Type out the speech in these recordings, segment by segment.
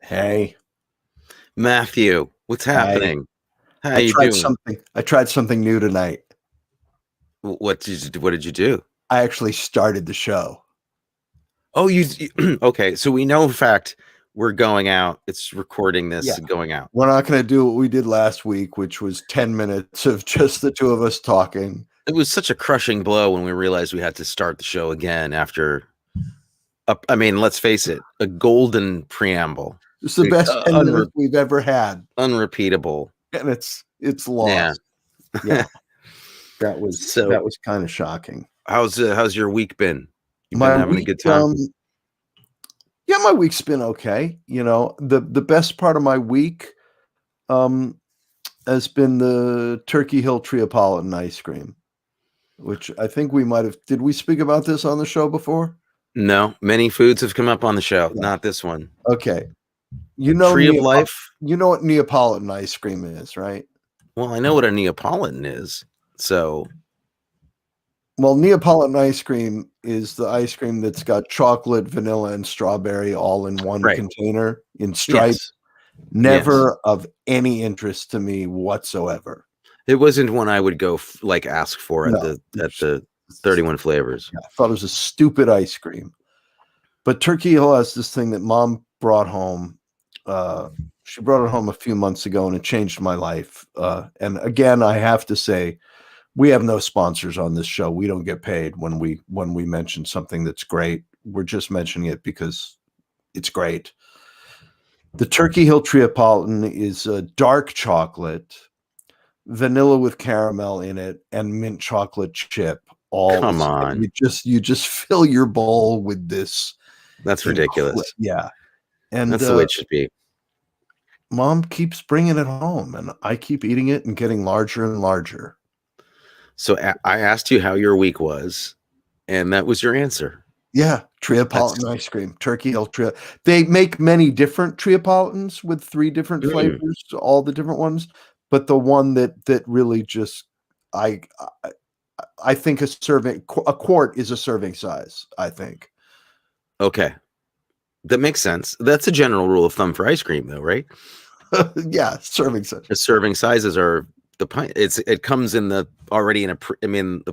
Hey, Matthew, what's I happening? How I you tried doing? something. I tried something new tonight. What did you do? I actually started the show. Oh, okay. So we know, in fact, we're going out. It's recording Yeah, this and going out. we're not going to do what we did last week, which was 10 minutes of just the two of us talking. It was such a crushing blow when we realized we had to start the show again after. I mean, let's face it, a golden preamble, It's the best 10 minutes unre- we've ever had, unrepeatable. and it's Yeah. lost. Yeah, that So, was kind of shocking. how's your week been? You been My having a week, good time? yeah, my week's been okay. The best part of my week, has been the Turkey Hill Neapolitan ice cream, which I think we might have. Did we speak about this on the show before? No, many foods have come up on the show, Yeah. not this one. Okay. Tree of Life. You know what Neapolitan ice cream is, right? Well, I know what a Neapolitan is. So, Well, Neapolitan ice cream is the ice cream that's got chocolate, vanilla, and strawberry all in one right. container in stripes. Yes. Never of any interest to me whatsoever. It wasn't one I would go ask for No. at the 31 flavors. Yeah, I thought it was a stupid ice cream. But Turkey Hill has this thing that Mom brought home. She brought it home a few months ago, and it changed my life. And again, I have to say, we have no sponsors on this show. We don't get paid when we mention something that's great. We're just mentioning it because it's great. The Turkey Hill Neapolitan is a dark chocolate, vanilla with caramel in it, and mint chocolate chip. Come on. You just fill your bowl with this. That's ridiculous. Yeah. And that's the way it should be. Mom keeps bringing it home, and I keep eating it and getting larger and larger. So I asked you how your week was, and that was your answer. Yeah, Neapolitan ice cream, Turkey Hill Tria. They make many different Neapolitans with 3 different flavors, all the different ones. But the one that really just I think a quart is a serving size. I think. Okay, that makes sense. That's a general rule of thumb for ice cream, though, right? Yeah, serving size. The serving sizes are the pint. It comes in the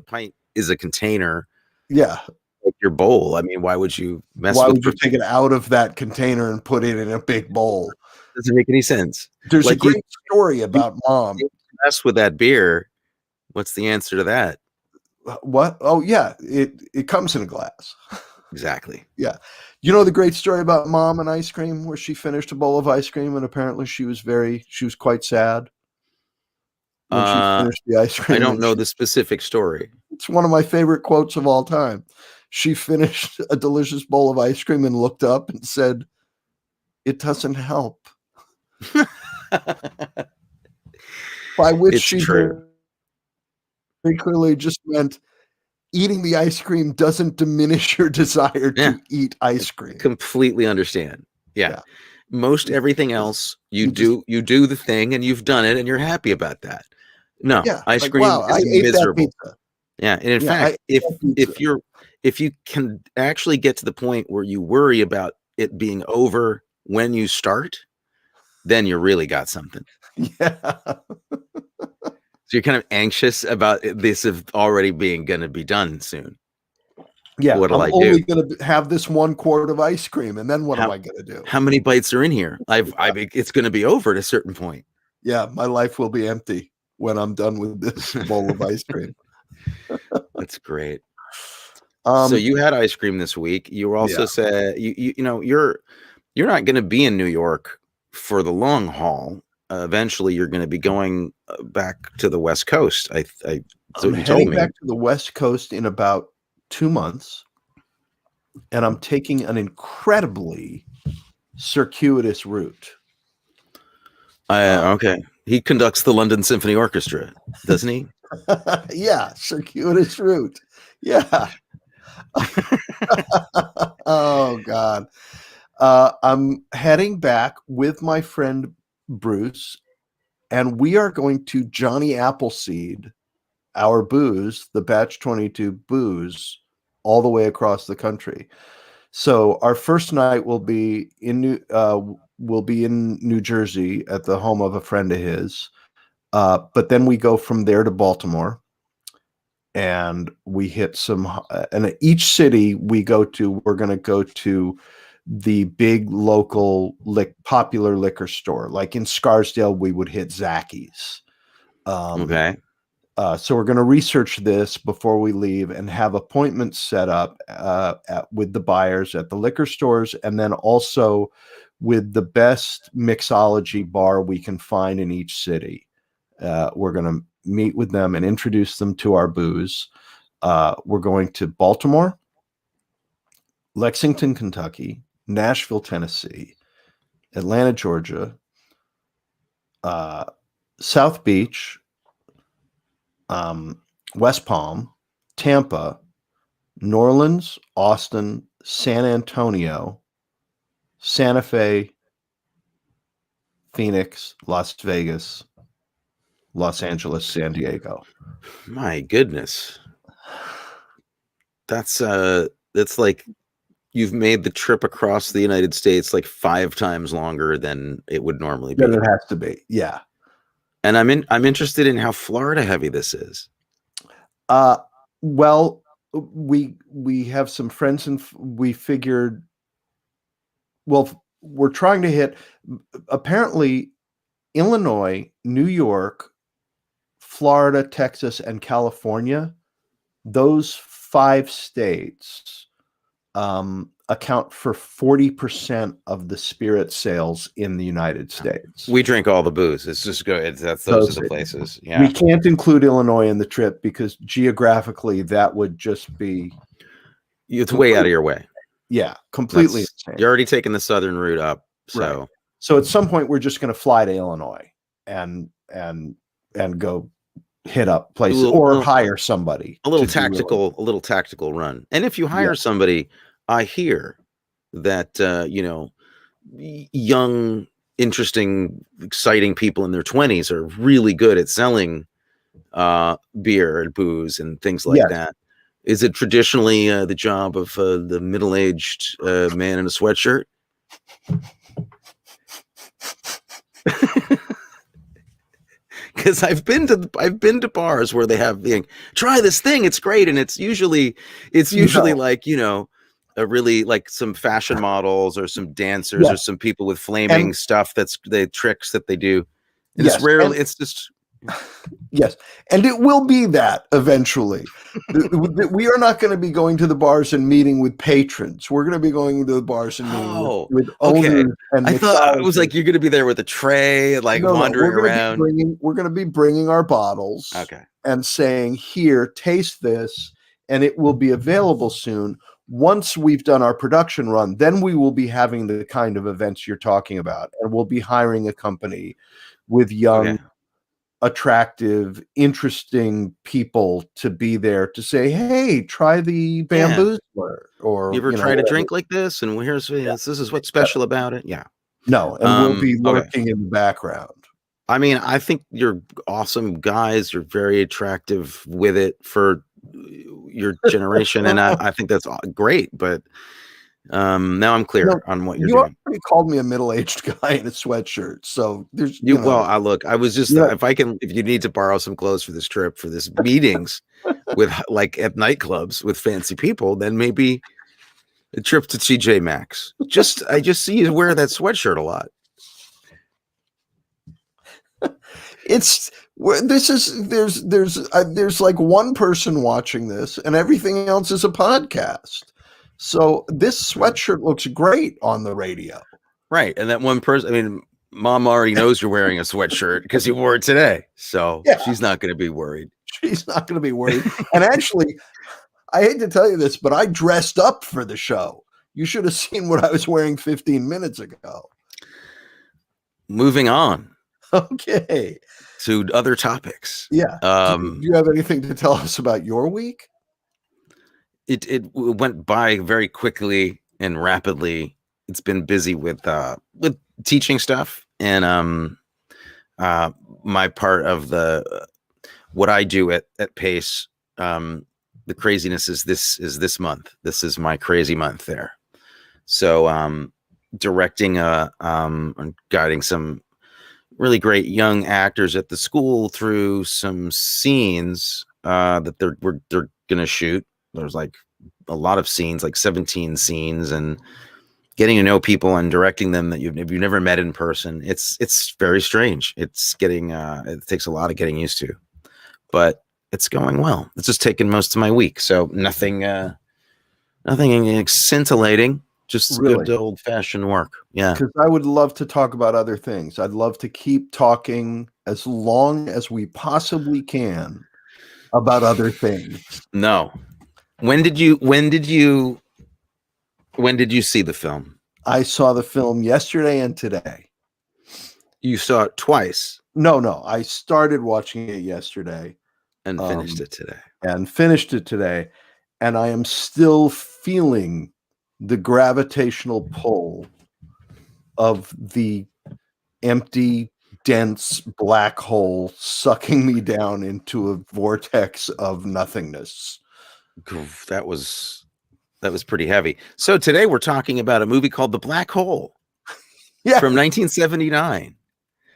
pint is a container. Yeah. Like your bowl. I mean, why would you mess Why with would you take it out of that container and put it in a big bowl? Doesn't make any sense. There's a great story about Mom. Mess with that beer. What's the answer to that? What? Oh, yeah. It comes in a glass. Exactly. Yeah. You know the great story about Mom and ice cream, where she finished a bowl of ice cream and apparently she was quite sad when she finished the ice cream. I don't know the specific story. It's one of my favorite quotes of all time. She finished a delicious bowl of ice cream and looked up and said, "It doesn't help." By which she very clearly just meant eating the ice cream doesn't diminish your desire to eat ice cream. Completely understand. Yeah. Most everything else you do the thing and you've done it and you're happy about that. No, ice cream is miserable. Yeah, and in fact, if you can actually get to the point where you worry about it being over when you start, then you really got something. Yeah. So you're kind of anxious about this of already going to be done soon. Yeah, what'll I do? I'm only going to have this 1 quart of ice cream, and then what am I going to do? How many bites are in here? It's going to be over at a certain point. Yeah, my life will be empty when I'm done with this bowl of ice cream. That's great. So you had ice cream this week. You were also said you're not going to be in New York for the long haul. Eventually, you're going to be going back to the West Coast. I'm heading back to the West Coast in about 2 months, and I'm taking an incredibly circuitous route. Okay. He conducts the London Symphony Orchestra, doesn't he? Yeah, circuitous route. Yeah. Oh, God. I'm heading back with my friend Bruce, and we are going to Johnny Appleseed our booze, the Batch 22 booze, all the way across the country. So our first night will be in we'll be in New Jersey at the home of a friend of his. But then we go from there to Baltimore, and we hit and each city we go to, we're going to go to the big local popular liquor store. Like in Scarsdale, we would hit Zacky's. Okay. So we're going to research this before we leave and have appointments set up with the buyers at the liquor stores, and then also with the best mixology bar we can find in each city. We're going to meet with them and introduce them to our booze. We're going to Baltimore, Lexington, Kentucky, Nashville, Tennessee, Atlanta, Georgia, South Beach, West Palm, Tampa, New Orleans, Austin, San Antonio, Santa Fe, Phoenix, Las Vegas, Los Angeles, San Diego. My goodness. That's like you've made the trip across the United States like 5 times longer than it would normally be. Than it has to be. Yeah. And I'm interested in how Florida heavy this is. Well, we have some friends, and we figured, well, we're trying to hit apparently Illinois, New York, Florida, Texas, and California. Those 5 states account for 40% of the spirit sales in the United States. We drink all the booze. It's just good. Those are the places. Yeah. We can't include Illinois in the trip because geographically that would just be. It's way out of your way. Yeah, completely insane. You're already taking the southern route up. So, right. So at some point we're just going to fly to Illinois and go hit up places or hire somebody. A little tactical run. And if you hire somebody, I hear that young, interesting, exciting people in their 20s are really good at selling beer and booze and things like that. Is it traditionally the job of the middle-aged man in a sweatshirt? Because I've been to bars where they have try this thing, it's great, and it's usually like a really like some fashion models or some dancers or some people with flaming stuff that's the tricks that they do, and it's rarely it's just. Yes, and it will be that eventually. We are not going to be going to the bars and meeting with patrons. We're going to be going to the bars and meeting with owners. And I thought it was like you're going to be there with a tray, like wandering around. We're going to be bringing our bottles, and saying, "Here, taste this," and it will be available soon. Once we've done our production run, then we will be having the kind of events you're talking about, and we'll be hiring a company with young. Attractive, interesting people to be there to say, "Hey, try the bamboo." Or you ever try to drink like this? And here's this is what's special about it. Yeah, no, and we'll be lurking in the background. I mean, I think you're awesome guys. You're very attractive with it for your generation, and I think that's great. But now I'm clear on what you're doing. You called me a middle-aged guy in a sweatshirt, so there's I was just if you need to borrow some clothes for this trip, for this meetings with like at nightclubs with fancy people, then maybe a trip to TJ Maxx. I just see you wear that sweatshirt a lot. There's like one person watching this, and everything else is a podcast. So this sweatshirt looks great on the radio. Right. And that one person, I mean, Mom already knows you're wearing a sweatshirt because you wore it today. So she's not going to be worried. She's not going to be worried. And actually, I hate to tell you this, but I dressed up for the show. You should have seen what I was wearing 15 minutes ago. Moving on. Okay. To other topics. Yeah. Do you have anything to tell us about your week? It went by very quickly and rapidly. It's been busy with teaching stuff, and my part of what I do at Pace. The craziness is this month. This is my crazy month there. So directing and guiding some really great young actors at the school through some scenes that they're going to shoot. There's like a lot of scenes, like 17 scenes, and getting to know people and directing them that you've never met in person. It's very strange. It's getting it takes a lot of getting used to, but it's going well. It's just taken most of my week, so nothing scintillating. Just really good old fashioned work. Yeah, because I would love to talk about other things. I'd love to keep talking as long as we possibly can about other things. No, when did you see the film? I saw the film yesterday and today. You saw it twice? No. I started watching it yesterday and finished it today. And I am still feeling the gravitational pull of the empty, dense black hole sucking me down into a vortex of nothingness. That was pretty heavy. So today we're talking about a movie called The Black Hole from 1979,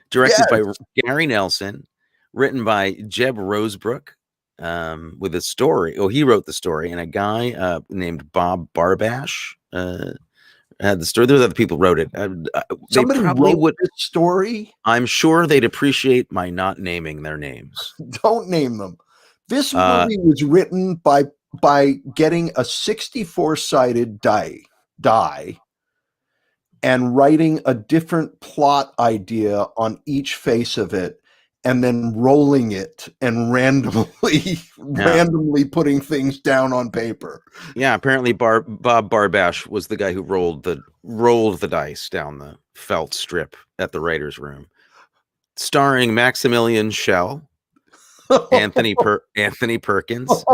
directed by Gary Nelson, written by Jeb Rosebrook, with a story. Oh, he wrote the story, and a guy named Bob Barbash had the story. There's other people wrote it. Somebody probably wrote this story. I'm sure they'd appreciate my not naming their names. Don't name them. This movie was written by getting a 64-sided die and writing a different plot idea on each face of it, and then rolling it and randomly putting things down on paper. Yeah, apparently Bob Barbash was the guy who rolled the dice down the felt strip at the writer's room. Starring Maximilian Schell, Anthony Perkins.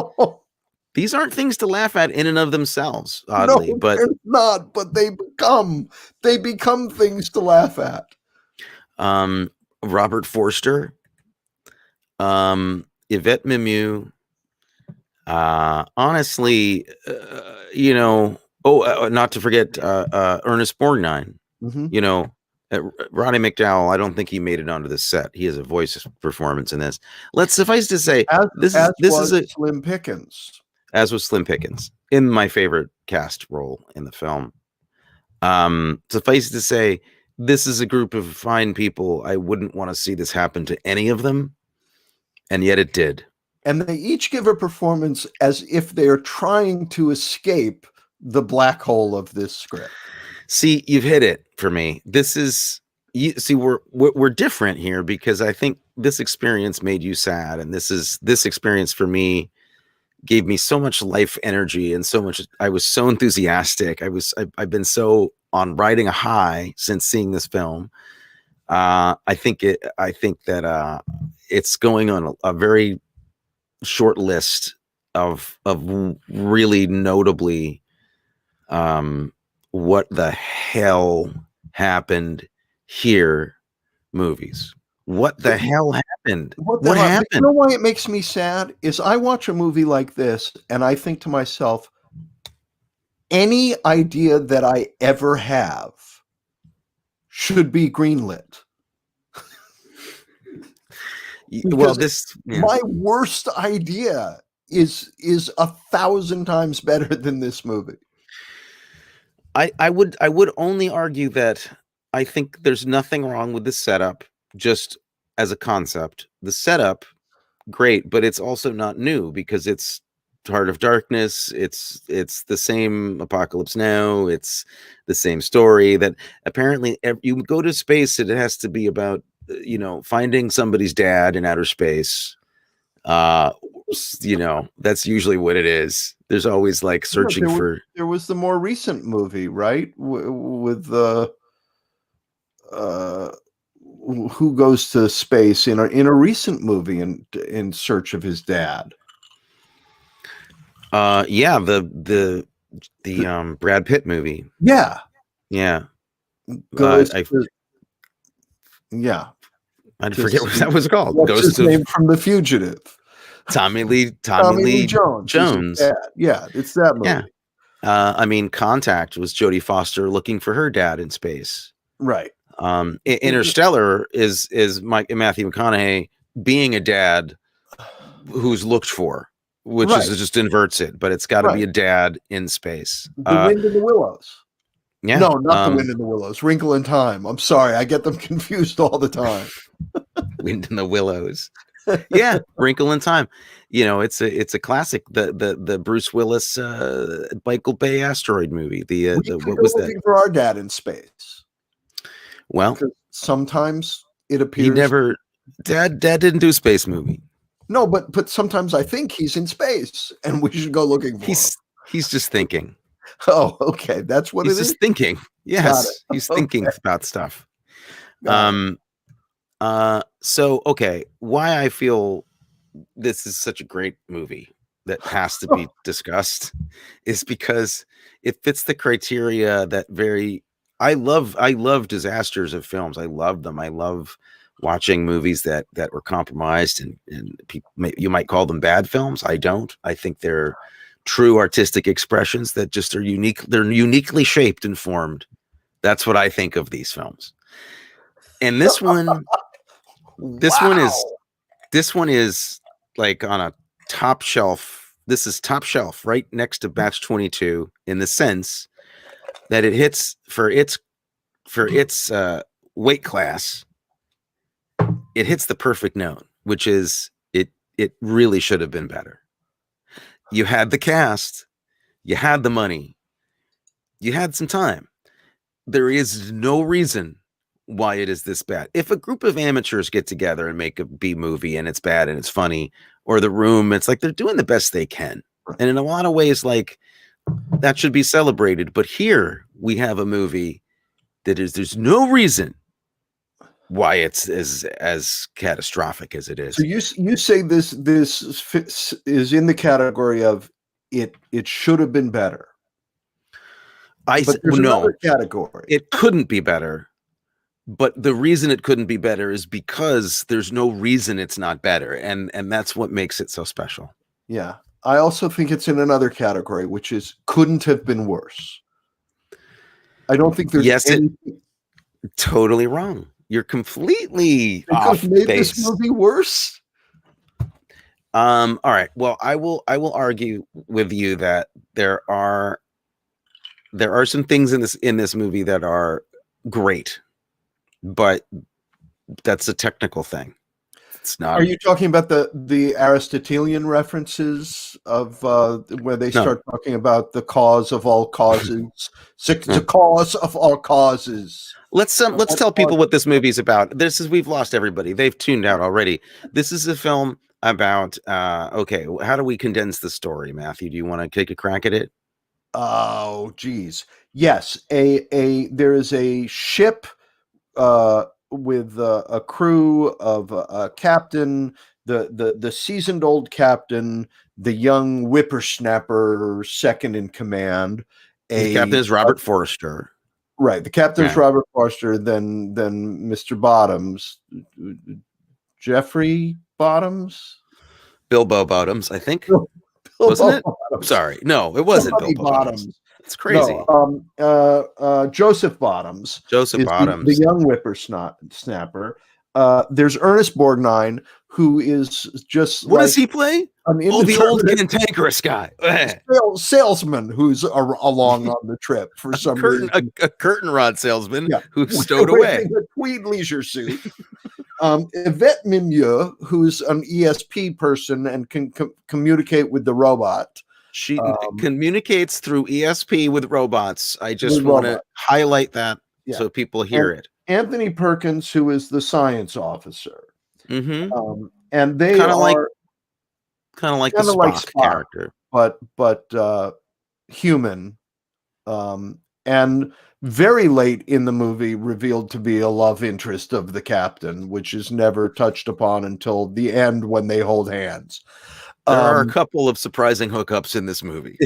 These aren't things to laugh at in and of themselves, oddly, but they're not. But they become things to laugh at. Robert Forster, Yvette Mimieux. Honestly, not to forget Ernest Borgnine. Mm-hmm. Roddy McDowall. I don't think he made it onto the set. He has a voice performance in this. Let's suffice to say, this is a Slim Pickens. As was Slim Pickens in my favorite cast role in the film. Suffice to say, this is a group of fine people. I wouldn't want to see this happen to any of them, and yet it did. And they each give a performance as if they're trying to escape the black hole of this script. See, you've hit it for me. We're different here because I think this experience made you sad, and this experience for me gave me so much life energy and so much. I was so enthusiastic. I've been so on riding a high since seeing this film. I think that it's going on a very short list of really notably what the hell happened here movies. What the hell happened? What happened? You know why it makes me sad is I watch a movie like this and I think to myself, any idea that I ever have should be greenlit. Well, my worst idea is 1,000 times better than this movie. I would only argue that I think there's nothing wrong with the setup, just as a concept. The setup, great, but it's also not new because it's Heart of Darkness. It's the same Apocalypse Now. It's the same story that apparently you go to space. It has to be about finding somebody's dad in outer space. That's usually what it is. There's always like searching for. There was the more recent movie, right? With the who goes to space in a recent movie in search of his dad. The Brad Pitt movie. Yeah. I forget what that was called. What's his name from The Fugitive? Tommy Lee Jones. Yeah, it's that movie. I mean, Contact was Jodie Foster looking for her dad in space. Right. Interstellar is Matthew McConaughey being a dad who's looked for, which is just inverts it, but it's got to be a dad in space. The Wind in the Willows. Yeah. No, not The Wind in the Willows. Wrinkle in Time. I'm sorry, I get them confused all the time. Wind in the Willows. Yeah, Wrinkle in Time. You know, it's a classic. The Bruce Willis Michael Bay asteroid movie. What was that? For our dad in space. Well, because sometimes it appears he never. Dad didn't do a space movie. No, but sometimes I think he's in space, and we should go looking for him. He's just thinking. Oh, okay, that's what he's it is. He's just thinking. Yes, he's thinking about stuff. So okay, why I feel this is such a great movie that has to be discussed is because it fits the criteria that I love disasters of films. I love them. I love watching movies that were compromised and you might call them bad films. I don't. I think they're true artistic expressions that just are unique. They're uniquely shaped and formed. That's what I think of these films. And this one, this one is like on a top shelf. This is top shelf right next to Batch 22 in the sense that it hits for its weight class. It hits the perfect note, which is it really should have been better. You had the cast, you had the money, you had some time. There is no reason why it is this bad. If a group of amateurs get together and make a B movie and it's bad and it's funny, or The Room, it's like they're doing the best they can. And in a lot of ways, like that should be celebrated. But here we have a movie that there's no reason why it's as catastrophic as it is. So you say this is in the category of it should have been better. But there's another category. It couldn't be better. But the reason it couldn't be better is because there's no reason it's not better. And that's what makes it so special. Yeah. I also think it's in another category, which is couldn't have been worse. I don't think there's totally wrong. You're completely off made base. This movie worse. All right. Well, I will argue with you that there are some things in this movie that are great, but that's a technical thing. It's not. Are you talking about the Aristotelian references of where they start talking about the cause of all causes, the cause of all causes? Let's tell people what this movie's about. We've lost everybody. They've tuned out already. This is a film about okay, how do we condense the story, Matthew? Do you want to take a crack at it? Oh, geez. Yes, there is a ship with a crew of a captain, the seasoned old captain, the young whippersnapper second in command. The captain is Robert Forster. Right. The captain's Robert Forster, then Mr. Bottoms, Jeffrey Bottoms, Bilbo Bottoms, I think. Wasn't it? Bottoms. Sorry, no, it wasn't Bilbo Bottoms. It's crazy. No, Joseph Bottoms. Joseph Bottoms, the young whippersnapper. There's Ernest Borgnine, who is just what does he play? The old cantankerous guy, salesman who's along on the trip for some reason. A curtain rod salesman who's stowed away. A tweed leisure suit. Yvette Mimieux, who's an ESP person and can communicate with the robot. She communicates through ESP with robots. I just want to highlight that so people hear it. Anthony Perkins, who is the science officer. Mm-hmm. And they kind of like the Spock character, but human, and very late in the movie revealed to be a love interest of the captain, which is never touched upon until the end when they hold hands. There are a couple of surprising hookups in this movie.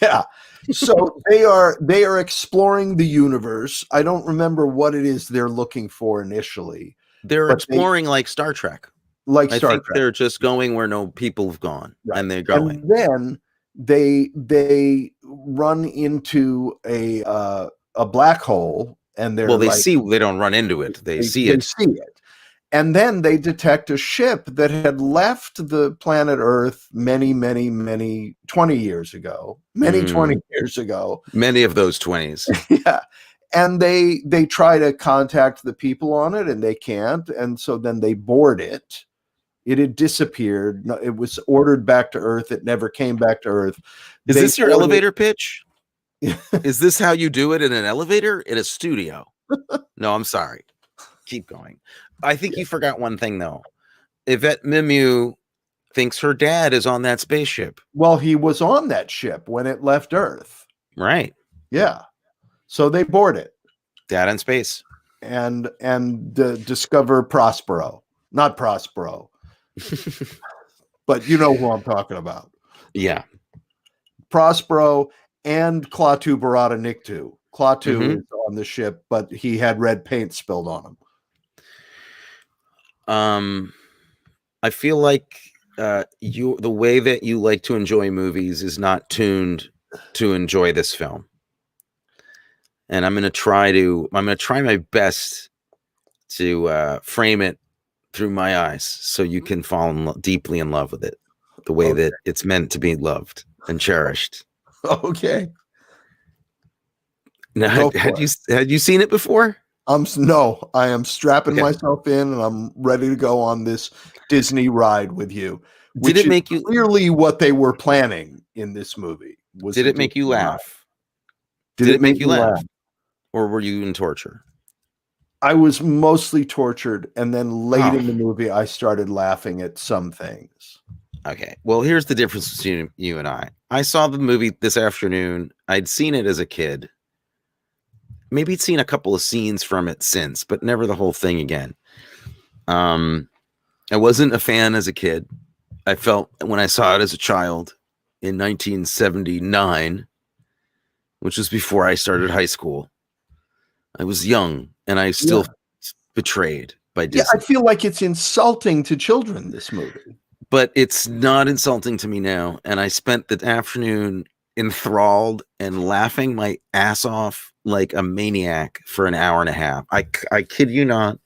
Yeah. So they are exploring the universe. I don't remember what it is they're looking for initially. They're exploring like Star Trek. I think they're just going where no people have gone, and they're going. And then they run into a black hole, and they're they don't run into it. They see it. And then they detect a ship that had left the planet Earth many 20 years ago. Many 20 years ago. Many of those 20s. Yeah. And they try to contact the people on it, and they can't. And so then they board it. It had disappeared. It was ordered back to Earth. It never came back to Earth. Is this your elevator pitch? Is this how you do it in an elevator? In a studio? No, I'm sorry. Keep going. I think you forgot one thing, though. Yvette Mimieux thinks her dad is on that spaceship. Well, he was on that ship when it left Earth. Right. Yeah. So they board it. Dad in space. And discover Prospero. Not Prospero. But you know who I'm talking about. Yeah. Prospero and Klaatu Barada Nikto. Klaatu is on the ship, but he had red paint spilled on him. I feel like the way that you like to enjoy movies is not tuned to enjoy this film. And I'm going to try my best to frame it through my eyes so you can fall deeply in love with it the way that it's meant to be loved and cherished. Okay. Now, had you seen it before? No, I am strapping myself in, and I'm ready to go on this Disney ride with you. Did it make you clearly what they were planning in this movie? Did it make you laugh? Did it make you laugh? Or were you in torture? I was mostly tortured, and then late in the movie, I started laughing at some things. Okay. Well, here's the difference between you and I. I saw the movie this afternoon. I'd seen it as a kid. Maybe seen a couple of scenes from it since, but never the whole thing again. I wasn't a fan as a kid. I felt when I saw it as a child in 1979, which was before I started high school. I was young, and I still betrayed by Disney. Yeah, I feel like it's insulting to children, this movie. But it's not insulting to me now, and I spent the afternoon enthralled and laughing my ass off like a maniac for an hour and a half. I kid you not.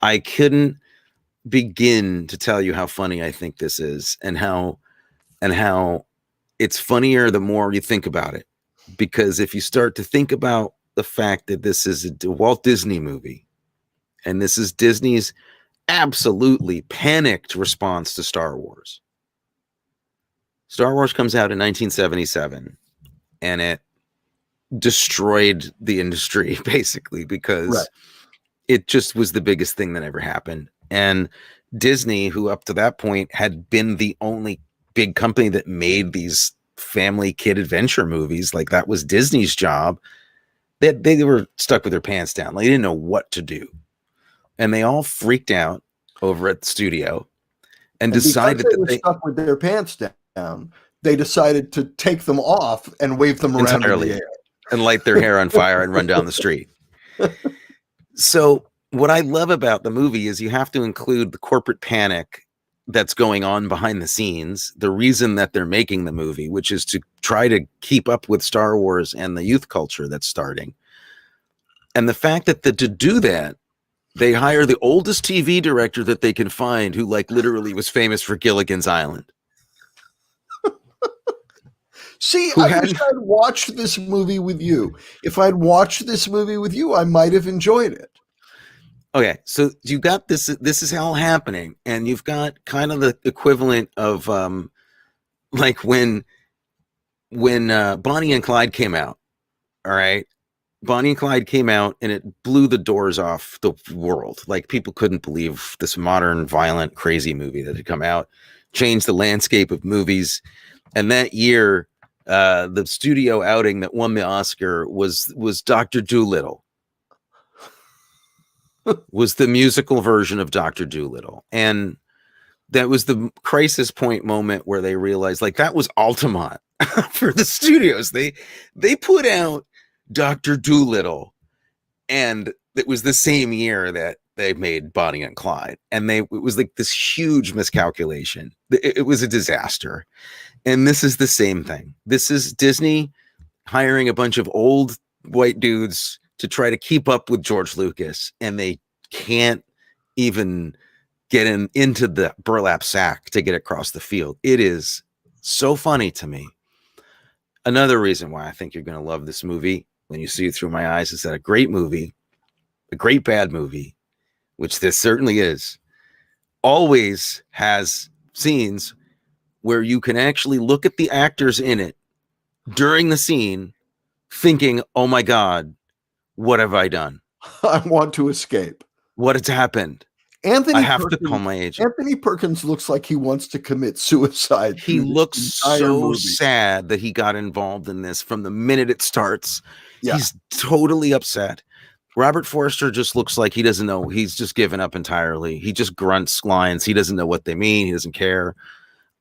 I couldn't begin to tell you how funny I think this is, and how it's funnier the more you think about it. Because if you start to think about the fact that this is a Walt Disney movie, and this is Disney's absolutely panicked response to Star Wars. Star Wars comes out in 1977, and it destroyed the industry basically because it just was the biggest thing that ever happened. And Disney, who up to that point had been the only big company that made these family kid adventure movies, like that was Disney's job, they were stuck with their pants down. Like, they didn't know what to do. And they all freaked out over at the studio and decided that they were stuck with their pants down. They decided to take them off and wave them around entirely in the air. And light their hair on fire and run down the street. So what I love about the movie is you have to include the corporate panic that's going on behind the scenes, the reason that they're making the movie, which is to try to keep up with Star Wars and the youth culture that's starting. And the fact that to do that, they hire the oldest TV director that they can find, who like literally was famous for Gilligan's Island. See, I wish I'd watched this movie with you. If I'd watched this movie with you, I might have enjoyed it. Okay, so you got this. This is all happening, and you've got kind of the equivalent of like when Bonnie and Clyde came out. All right, Bonnie and Clyde came out, and it blew the doors off the world. Like, people couldn't believe this modern, violent, crazy movie that had come out, changed the landscape of movies. And that year, the studio outing that won the Oscar was Dr. Dolittle. Was the musical version of Dr. Dolittle. And that was the crisis point moment where they realized, like, that was Altamont for the studios. They put out Dr. Dolittle, and it was the same year that they made Bonnie and Clyde. And it was like this huge miscalculation. It was a disaster. And this is the same thing. This is Disney hiring a bunch of old white dudes to try to keep up with George Lucas, and they can't even get into the burlap sack to get across the field. It is so funny to me. Another reason why I think you're going to love this movie when you see it through my eyes is that a great movie, a great bad movie, which this certainly is, always has scenes where you can actually look at the actors in it during the scene thinking, oh my God, what have I done? I want to escape. What has happened? I have to call my agent. Anthony Perkins looks like he wants to commit suicide. He looks so sad that he got involved in this from the minute it starts. Yeah. He's totally upset. Robert Forster just looks like he doesn't know. He's just given up entirely. He just grunts lines. He doesn't know what they mean. He doesn't care.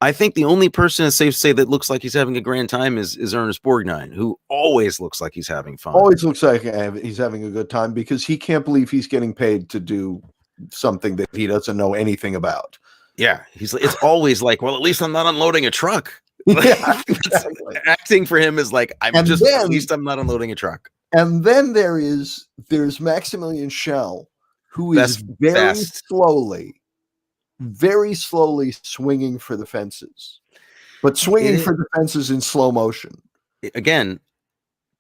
I think the only person it's safe to say that looks like he's having a grand time is Ernest Borgnine, who always looks like he's having fun. Always looks like he's having a good time because he can't believe he's getting paid to do something that he doesn't know anything about. Yeah, it's always like, well, at least I'm not unloading a truck. Yeah, exactly. Acting for him is like, at least I'm not unloading a truck. And then there's Maximilian Schell, who is very slowly swinging for the fences, but swinging for the fences in slow motion. Again,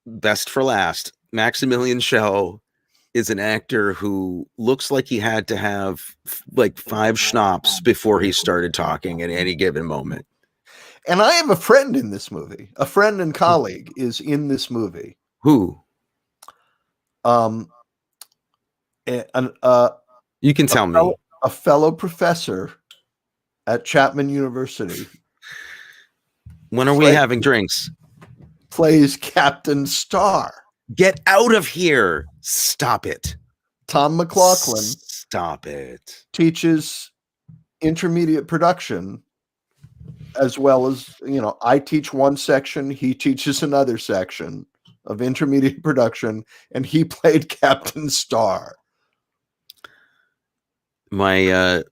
best for last. Maximilian Schell is an actor who looks like he had to have like 5 schnapps before he started talking at any given moment. And I have a friend in this movie. A friend and colleague is in this movie. Who? You can tell me. A fellow professor at Chapman University. When are we having drinks? Plays Captain Starr. Get out of here. Stop it. Tom McLoughlin. Stop it. Teaches intermediate production as well as, I teach one section. He teaches another section of intermediate production, and he played Captain Starr. My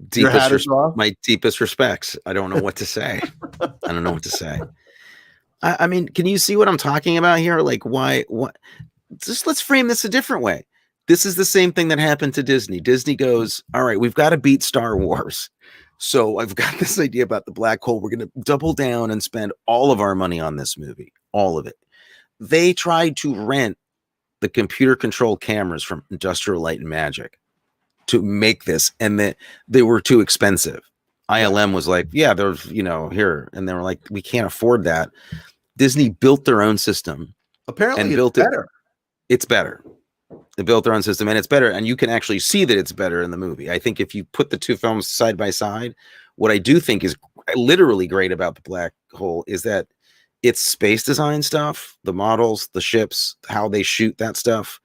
deepest respects. I don't know what to say. I mean, can you see what I'm talking about here? Like, what? Just let's frame this a different way. This is the same thing that happened to Disney. Disney goes, all right, we've got to beat Star Wars. So I've got this idea about the black hole. We're going to double down and spend all of our money on this movie, all of it. They tried to rent the computer controlled cameras from Industrial Light and Magic to make this, and they were too expensive. ILM was like, yeah, there's, here. And they were like, we can't afford that. Disney built their own system. Apparently it's better. It's better. They built their own system, and it's better. And you can actually see that it's better in the movie. I think if you put the two films side by side, what I do think is literally great about the black hole is that it's space design stuff, the models, the ships, how they shoot that stuff.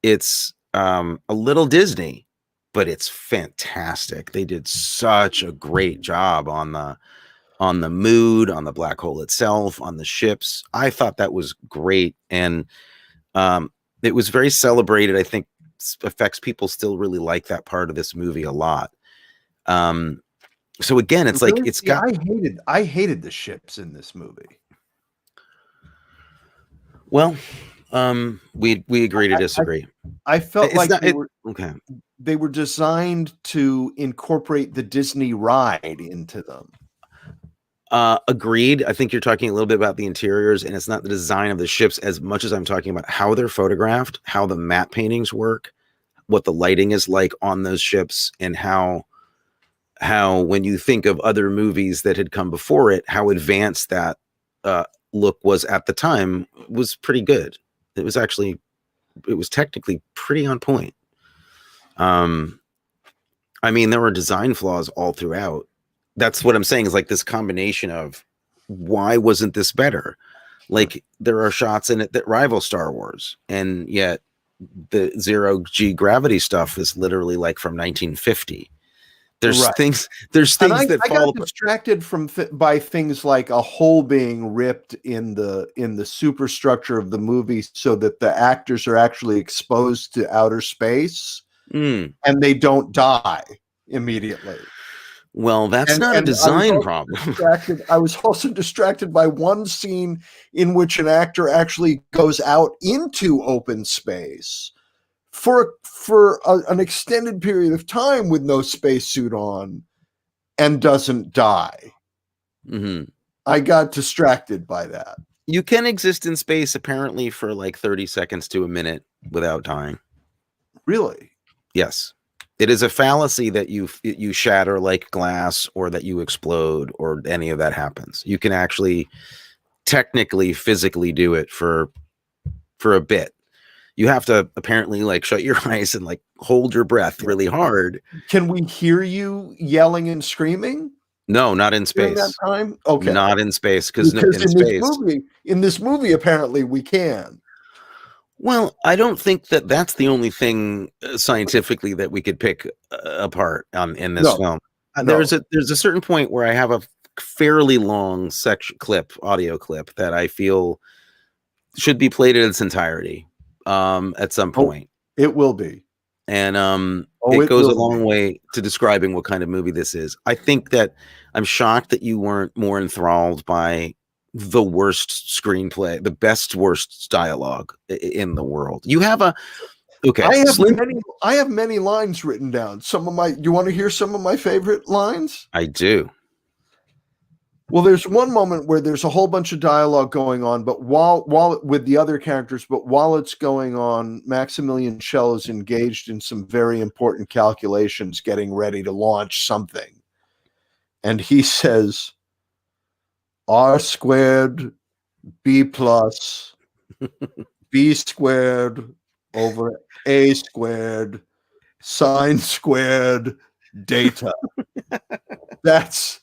It's a little Disney, but it's fantastic. They did such a great job on the mood, on the black hole itself, on the ships. I thought that was great. And it was very celebrated. I think effects people still really like that part of this movie a lot. So again, it's like, it's got, I hated the ships in this movie. Well, we agree to disagree. I felt like they were designed to incorporate the Disney ride into them. Agreed. I think you're talking a little bit about the interiors, and it's not the design of the ships as much as I'm talking about how they're photographed, how the matte paintings work, what the lighting is like on those ships, and how when you think of other movies that had come before it, how advanced that look was at the time was pretty good. It was technically pretty on point. I mean, there were design flaws all throughout. That's what I'm saying, is like this combination of why wasn't this better? Like, there are shots in it that rival Star Wars, and yet the 0G gravity stuff is literally like from 1950. There's things that fall. I got distracted by things like a hole being ripped in the superstructure of the movie so that the actors are actually exposed to outer space and they don't die immediately. Well, that's not a design problem. I was also distracted by one scene in which an actor actually goes out into open space for an extended period of time with no spacesuit on and doesn't die. Mm-hmm. I got distracted by that. You can exist in space apparently for like 30 seconds to a minute without dying. Really? Yes. It is a fallacy that you shatter like glass or that you explode or any of that happens. You can actually technically physically do it for a bit. You have to apparently like shut your eyes and like hold your breath really hard. Can we hear you yelling and screaming? No, not in space. During that time? Okay. Not in space because in this movie apparently we can. Well, I don't think that that's the only thing scientifically that we could pick apart in this film. There's a certain point where I have a fairly long audio clip that I feel should be played in its entirety at some point. It will be. And it goes a long way to describing what kind of movie this is. I think that I'm shocked that you weren't more enthralled by the worst screenplay, the worst dialogue in the world. You have I have many lines written down. You want to hear some of my favorite lines? I do. Well, there's one moment where there's a whole bunch of dialogue going on, but while with the other characters, but while it's going on, Maximilian Schell is engaged in some very important calculations, getting ready to launch something. And he says, R squared, B plus, B squared over A squared, sine squared, data. That's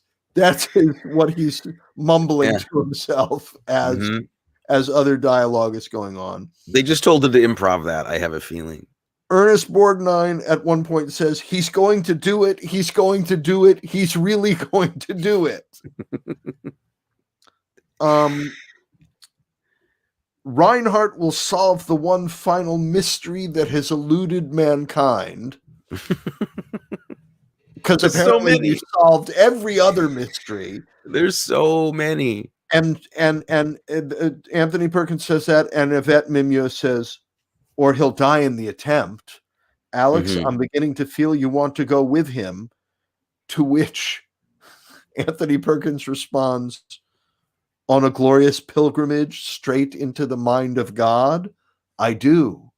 what he's mumbling to himself as other dialogue is going on. They just told him to improv that, I have a feeling. Ernest Borgnine at one point says, he's going to do it. He's going to do it. He's really going to do it. Reinhardt will solve the one final mystery that has eluded mankind. Because apparently he solved every other mystery. There's so many. And Anthony Perkins says that, and Yvette Mimieux says, or he'll die in the attempt. Alex, I'm beginning to feel you want to go with him. To which Anthony Perkins responds, on a glorious pilgrimage straight into the mind of God? I do.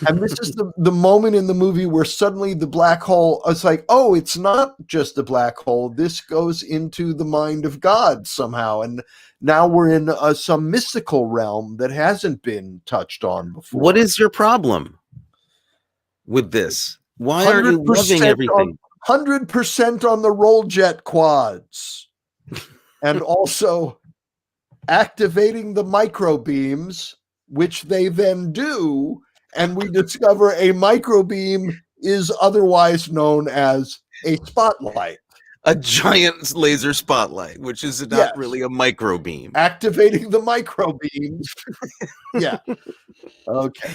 And this is the moment in the movie where suddenly the black hole is like, oh, it's not just a black hole. This goes into the mind of God somehow. And now we're in some mystical realm that hasn't been touched on before. What is your problem with this? Why aren't you loving everything? 100% on the roll jet quads. And also activating the microbeams, which they then do. And we discover a microbeam is otherwise known as a spotlight. A giant laser spotlight, which is not really a microbeam. Activating the microbeams. Yeah. Okay.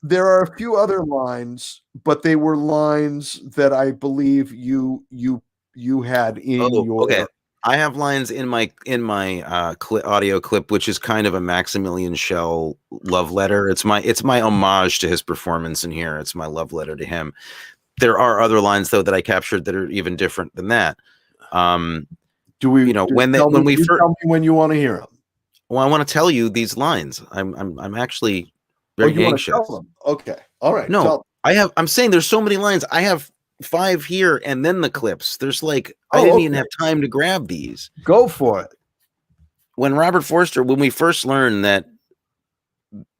There are a few other lines, but they were lines that I believe you had in your... Okay. I have lines in my audio clip, which is kind of a Maximilian Schell love letter. It's my homage to his performance in here. It's my love letter to him. There are other lines though that I captured that are even different than that. When you want to hear them? Well, I want to tell you these lines. I'm actually very anxious. Okay, all right. No, I'm saying there's so many lines. I have 5 here and then the clips. There's like I didn't even have time to grab these. Go for it. When we first learned that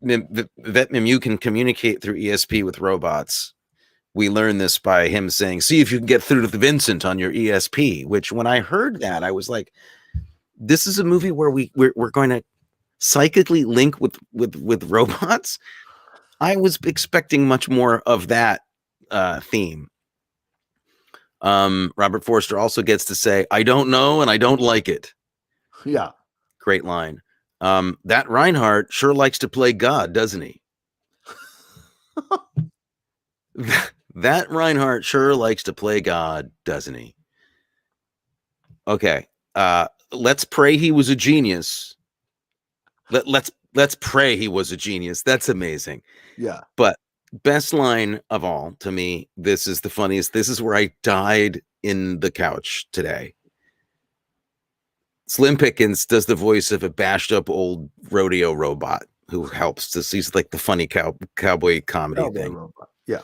Yvette Mimieux can communicate through ESP with robots, we learned this by him saying, "See if you can get through to Vincent on your ESP." Which, when I heard that, I was like, "This is a movie where we're going to psychically link with robots." I was expecting much more of that theme. Robert Forster also gets to say, "I don't know and I don't like it." Yeah. Great line. That Reinhardt sure likes to play God, doesn't he? That Reinhardt sure likes to play God, doesn't he? Okay. Let's pray he was a genius. Let's pray he was a genius. That's amazing. Yeah. But best line of all to me, this is the funniest. This is where I died in the couch today. Slim Pickens does the voice of a bashed up old rodeo robot who helps to see like the funny cowboy comedy thing. Robot. Yeah.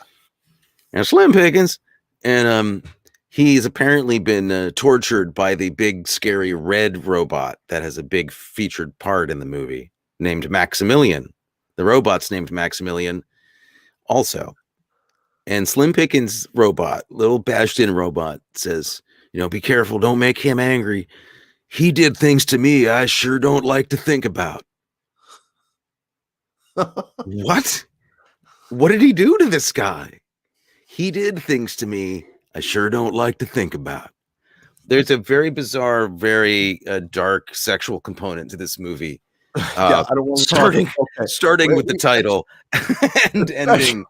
And Slim Pickens, and he's apparently been tortured by the big scary red robot that has a big featured part in the movie named Maximilian. The robot's named Maximilian also. And Slim Pickens' robot, little bashed in robot, says, be careful, don't make him angry. He did things to me I sure don't like to think about. What? What did he do to this guy? He did things to me I sure don't like to think about. There's a very bizarre, very dark sexual component to this movie. I don't want to starting with the title and ending.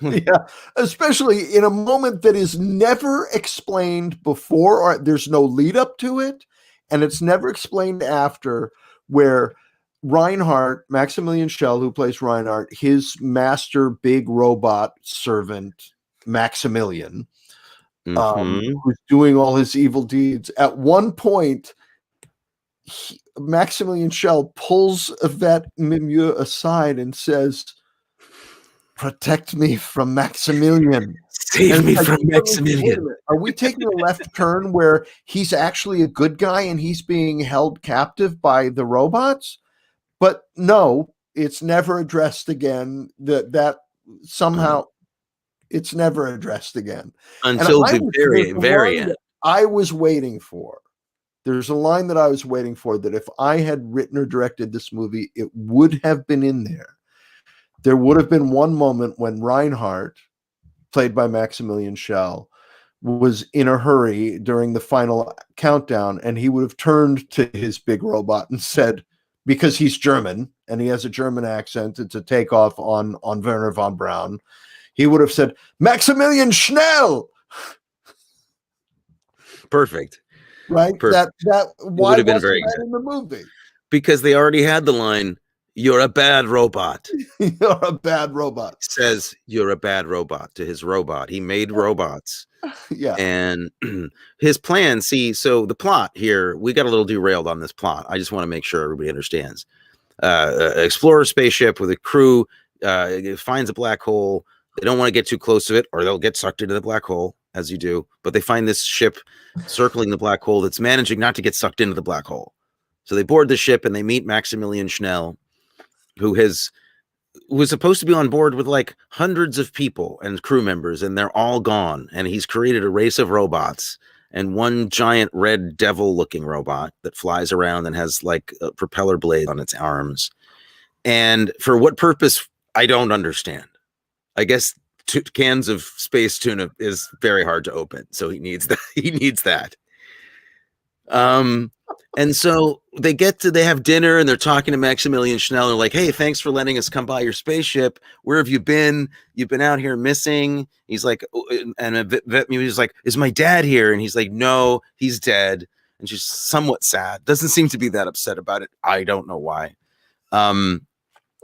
Yeah, especially in a moment that is never explained before, or there's no lead up to it, and it's never explained after, where Reinhardt, Maximilian Schell, who plays Reinhardt, his master big robot servant, Maximilian, who's doing all his evil deeds. At one point, Maximilian Schell pulls Yvette Mimieux aside and says, "Protect me from Maximilian. Save me from Maximilian." Are we taking a left turn where he's actually a good guy and he's being held captive by the robots? But no, it's never addressed again. That somehow it's never addressed again until the very end. I was waiting for. There's a line that I was waiting for that if I had written or directed this movie, it would have been in there. There would have been one moment when Reinhardt, played by Maximilian Schell, was in a hurry during the final countdown, and he would have turned to his big robot and said, because he's German and he has a German accent, it's a takeoff on Werner von Braun, he would have said, "Maximilian Schnell." Perfect. Right? Perfect. That why would have been very good in the movie? Because they already had the line, "You're a bad robot." You're a bad robot. He says, "You're a bad robot" to his robot. He made robots. Yeah. And his plan, so the plot here, we got a little derailed on this plot. I just want to make sure everybody understands. Explorer spaceship with a crew finds a black hole. They don't want to get too close to it or they'll get sucked into the black hole, as you do. But they find this ship circling the black hole that's managing not to get sucked into the black hole. So they board the ship and they meet Maximilian Schell, who was supposed to be on board with like hundreds of people and crew members, and they're all gone. And he's created a race of robots and one giant red devil looking robot that flies around and has like a propeller blade on its arms. And for what purpose, I don't understand. I guess cans of space tuna is very hard to open. So he needs that. And so they have dinner and they're talking to Maximilian Schell. They're like, "Hey, thanks for letting us come by your spaceship. Where have you been? You've been out here missing." He's like, and he's like, "Is my dad here?" And he's like, "No, he's dead." And she's somewhat sad. Doesn't seem to be that upset about it. I don't know why.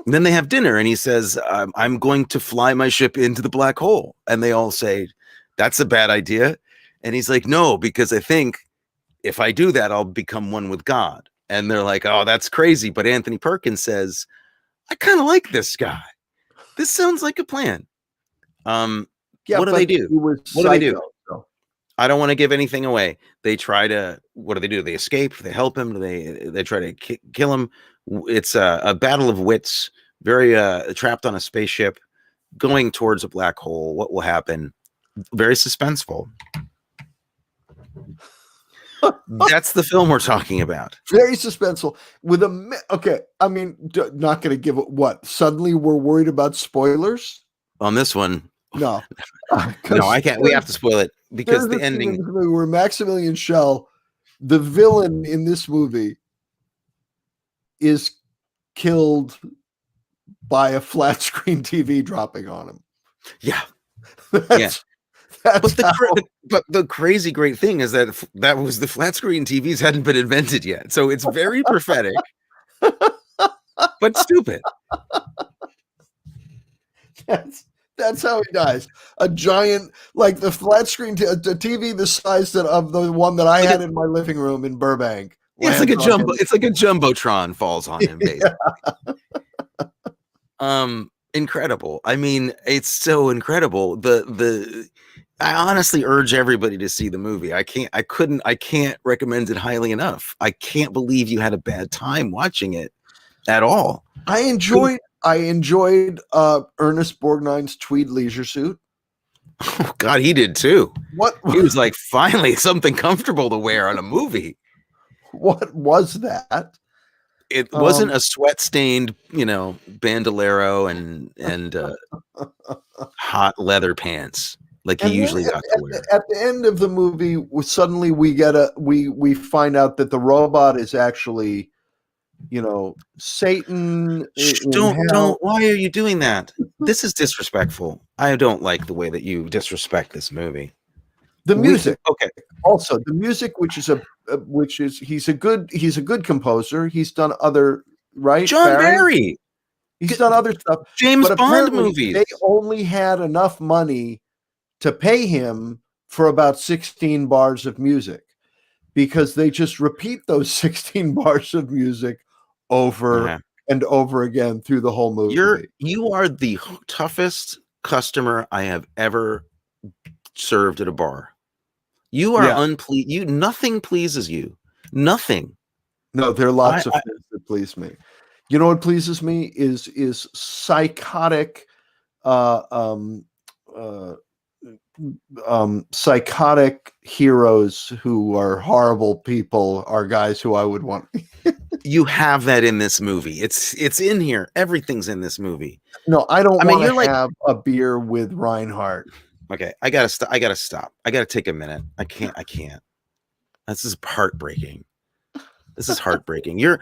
Then they have dinner and he says, "I'm going to fly my ship into the black hole." And they all say, "That's a bad idea." And he's like, "No, because I think if I do that, I'll become one with God." And they're like, "Oh, that's crazy." But Anthony Perkins says, "I kind of like this guy. This sounds like a plan." What do they do? What do they do? I don't want to give anything away. They try to, what do? They escape? They help him? They try to kill him? It's a battle of wits, very trapped on a spaceship, going towards a black hole. What will happen? Very suspenseful. That's the film we're talking about. Very suspenseful. Okay, I mean, not going to give it what? Suddenly we're worried about spoilers? On this one. No. No, I can't. We have to spoil it because the ending. Where Maximilian Schell, the villain in this movie, is killed by a flat screen TV dropping on him. Yeah. That's but the crazy great thing is that was the flat screen TVs hadn't been invented yet, so it's very prophetic, but stupid. That's how he dies. A giant, like the flat screen, the TV the size of the one that I had in my living room in Burbank. Yeah, it's like a jumbo. It's like a jumbotron falls on him, basically. Yeah. Incredible. I mean, it's so incredible. I honestly urge everybody to see the movie. I can't recommend it highly enough. I can't believe you had a bad time watching it at all. I enjoyed Ernest Borgnine's tweed leisure suit. Oh God, he did too. He was like, finally something comfortable to wear on a movie. What was that? It wasn't a sweat-stained, bandolero and hot leather pants like he usually got to wear. At the end of the movie, suddenly we find out that the robot is actually, Satan. Don't. Why are you doing that? This is disrespectful. I don't like the way that you disrespect this movie. The music, okay. Also, the music, he's a good composer. He's done other John Barry. He's done other stuff. James Bond movies. They only had enough money to pay him for about 16 bars of music, because they just repeat those 16 bars of music over and over again through the whole movie. You are the toughest customer I have ever served at a bar. You are unpleased. Nothing pleases you. Nothing. No, there are lots of things that please me. You know what pleases me is psychotic, psychotic heroes who are horrible people are guys who I would want. You have that in this movie. It's in here. Everything's in this movie. No, I don't want to have a beer with Reinhardt. Okay, I gotta stop. I gotta take a minute. I can't. This is heartbreaking. This is heartbreaking. You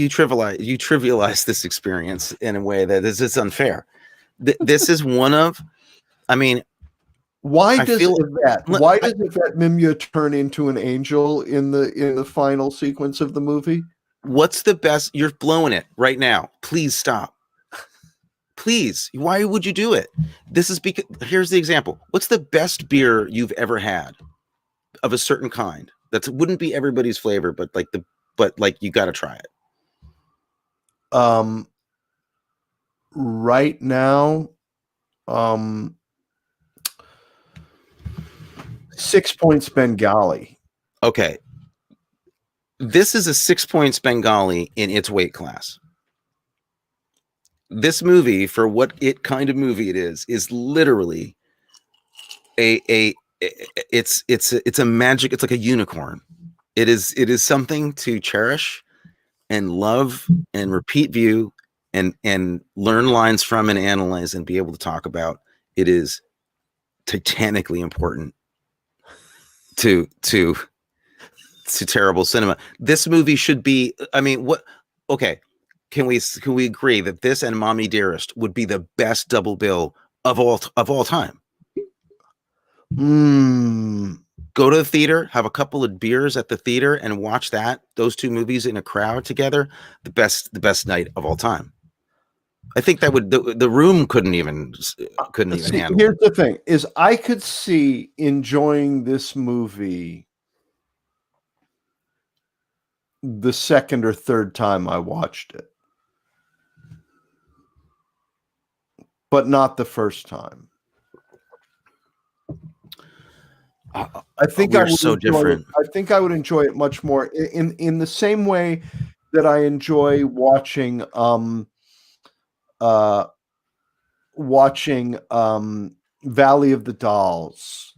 trivialize this experience in a way that is unfair. This is one of. I mean, why does Yvette Mimieux turn into an angel in the final sequence of the movie? What's the best? You're blowing it right now. Please stop. Please, why would you do it? This is because here's the example. What's the best beer you've ever had of a certain kind? That wouldn't be everybody's flavor, but you got to try it. Right now, 6 Points Bengali. Okay. This is a 6 Points Bengali in its weight class. This movie, for what kind of movie it is literally it's a magic. It's like a unicorn. It is something to cherish and love and repeat view and learn lines from and analyze and be able to talk about. It is titanically important to terrible cinema. This movie should be. I mean, what? Okay. Can we agree that this and Mommy Dearest would be the best double bill of all time? Go to the theater, have a couple of beers at the theater, and watch those two movies in a crowd together. The best night of all time. I think that would the room couldn't even handle. Here's the thing: is I could see enjoying this movie the second or third time I watched it, but not the first time. I think I would so different. I think I would enjoy it much more in the same way that I enjoy watching Valley of the Dolls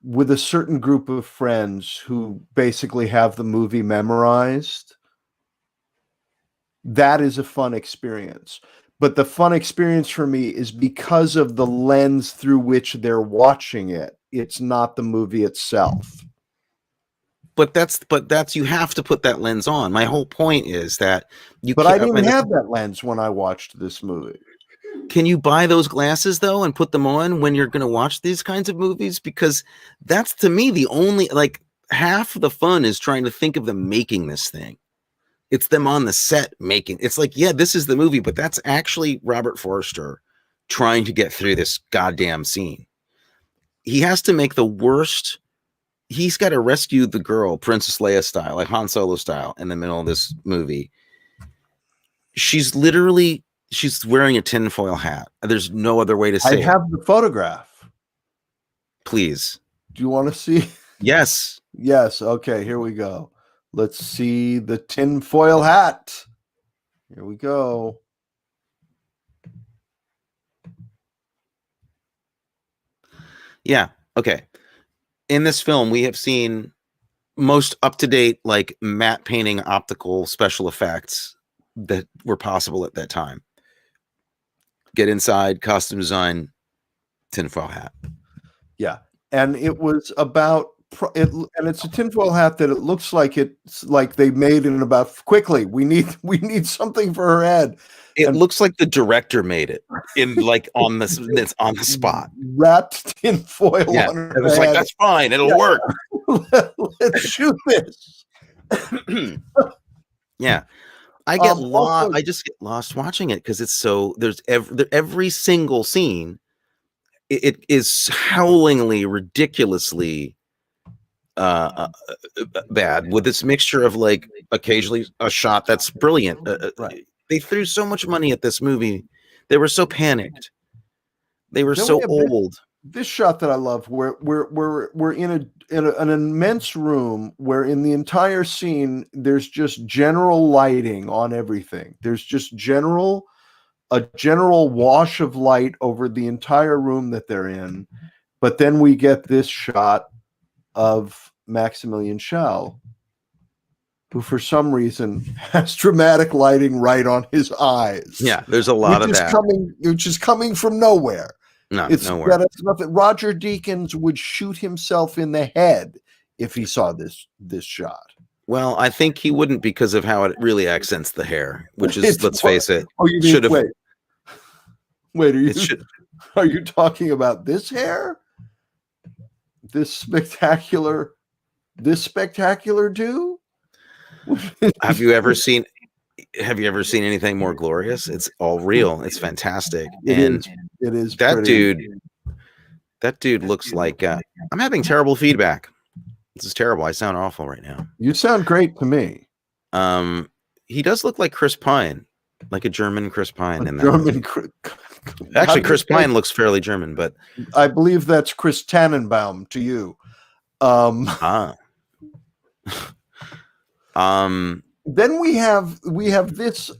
with a certain group of friends who basically have the movie memorized. That is a fun experience. But the fun experience for me is because of the lens through which they're watching it. It's not the movie itself. But that's you have to put that lens on. My whole point is that But I didn't have that lens when I watched this movie. Can you buy those glasses though and put them on when you're going to watch these kinds of movies? Because that's, to me, the only, like, half the fun is trying to think of them making this thing. It's them on the set making. It's like, yeah, this is the movie, but that's actually Robert Forster trying to get through this goddamn scene. He has to make the worst. He's got to rescue the girl, Princess Leia style, like Han Solo style, in the middle of this movie. She's wearing a tinfoil hat. There's no other way to say it. I have the photograph. Please. Do you want to see? Yes. Yes. Okay, here we go. Let's see the tinfoil hat. Here we go. Yeah. Okay. In this film, we have seen most up-to-date, like, matte painting optical special effects that were possible at that time. Get inside, costume design, tinfoil hat. Yeah. And it was about and it's a tinfoil hat that it looks like it's like they made it about quickly. We need something for her head. It looks like the director made it in, like, on the spot. Wrapped tinfoil on her it was head. Like, that's fine. It'll work. Let's shoot this. Yeah. I get lost. I just get lost watching it because it's so, there's every single scene. It is howlingly, ridiculously bad, with this mixture of, like, occasionally a shot that's brilliant. Right. They threw so much money at this movie. They were so panicked. They were so old. This shot that I love, where we're in an immense room where in the entire scene there's just general lighting on everything. There's just a general wash of light over the entire room that they're in. But then we get this shot of Maximilian Schell, who for some reason has dramatic lighting right on his eyes. Yeah, there's a lot of that. Which is coming from nowhere. No, it's nowhere. It's nothing. Roger Deakins would shoot himself in the head if he saw this shot. Well, I think he wouldn't, because of how it really accents the hair, which is, let's face it. Oh, you mean, wait, are you talking about this hair? This spectacular do? Have you ever seen anything more glorious? It's all real. It's fantastic. It is that dude looks like I'm having terrible feedback. This is terrible. I sound awful right now. You sound great to me. He does look like Chris Pine, like a German Chris Pine. Actually, Chris Pine looks fairly German, but I believe that's Chris Tannenbaum to you. Then we have this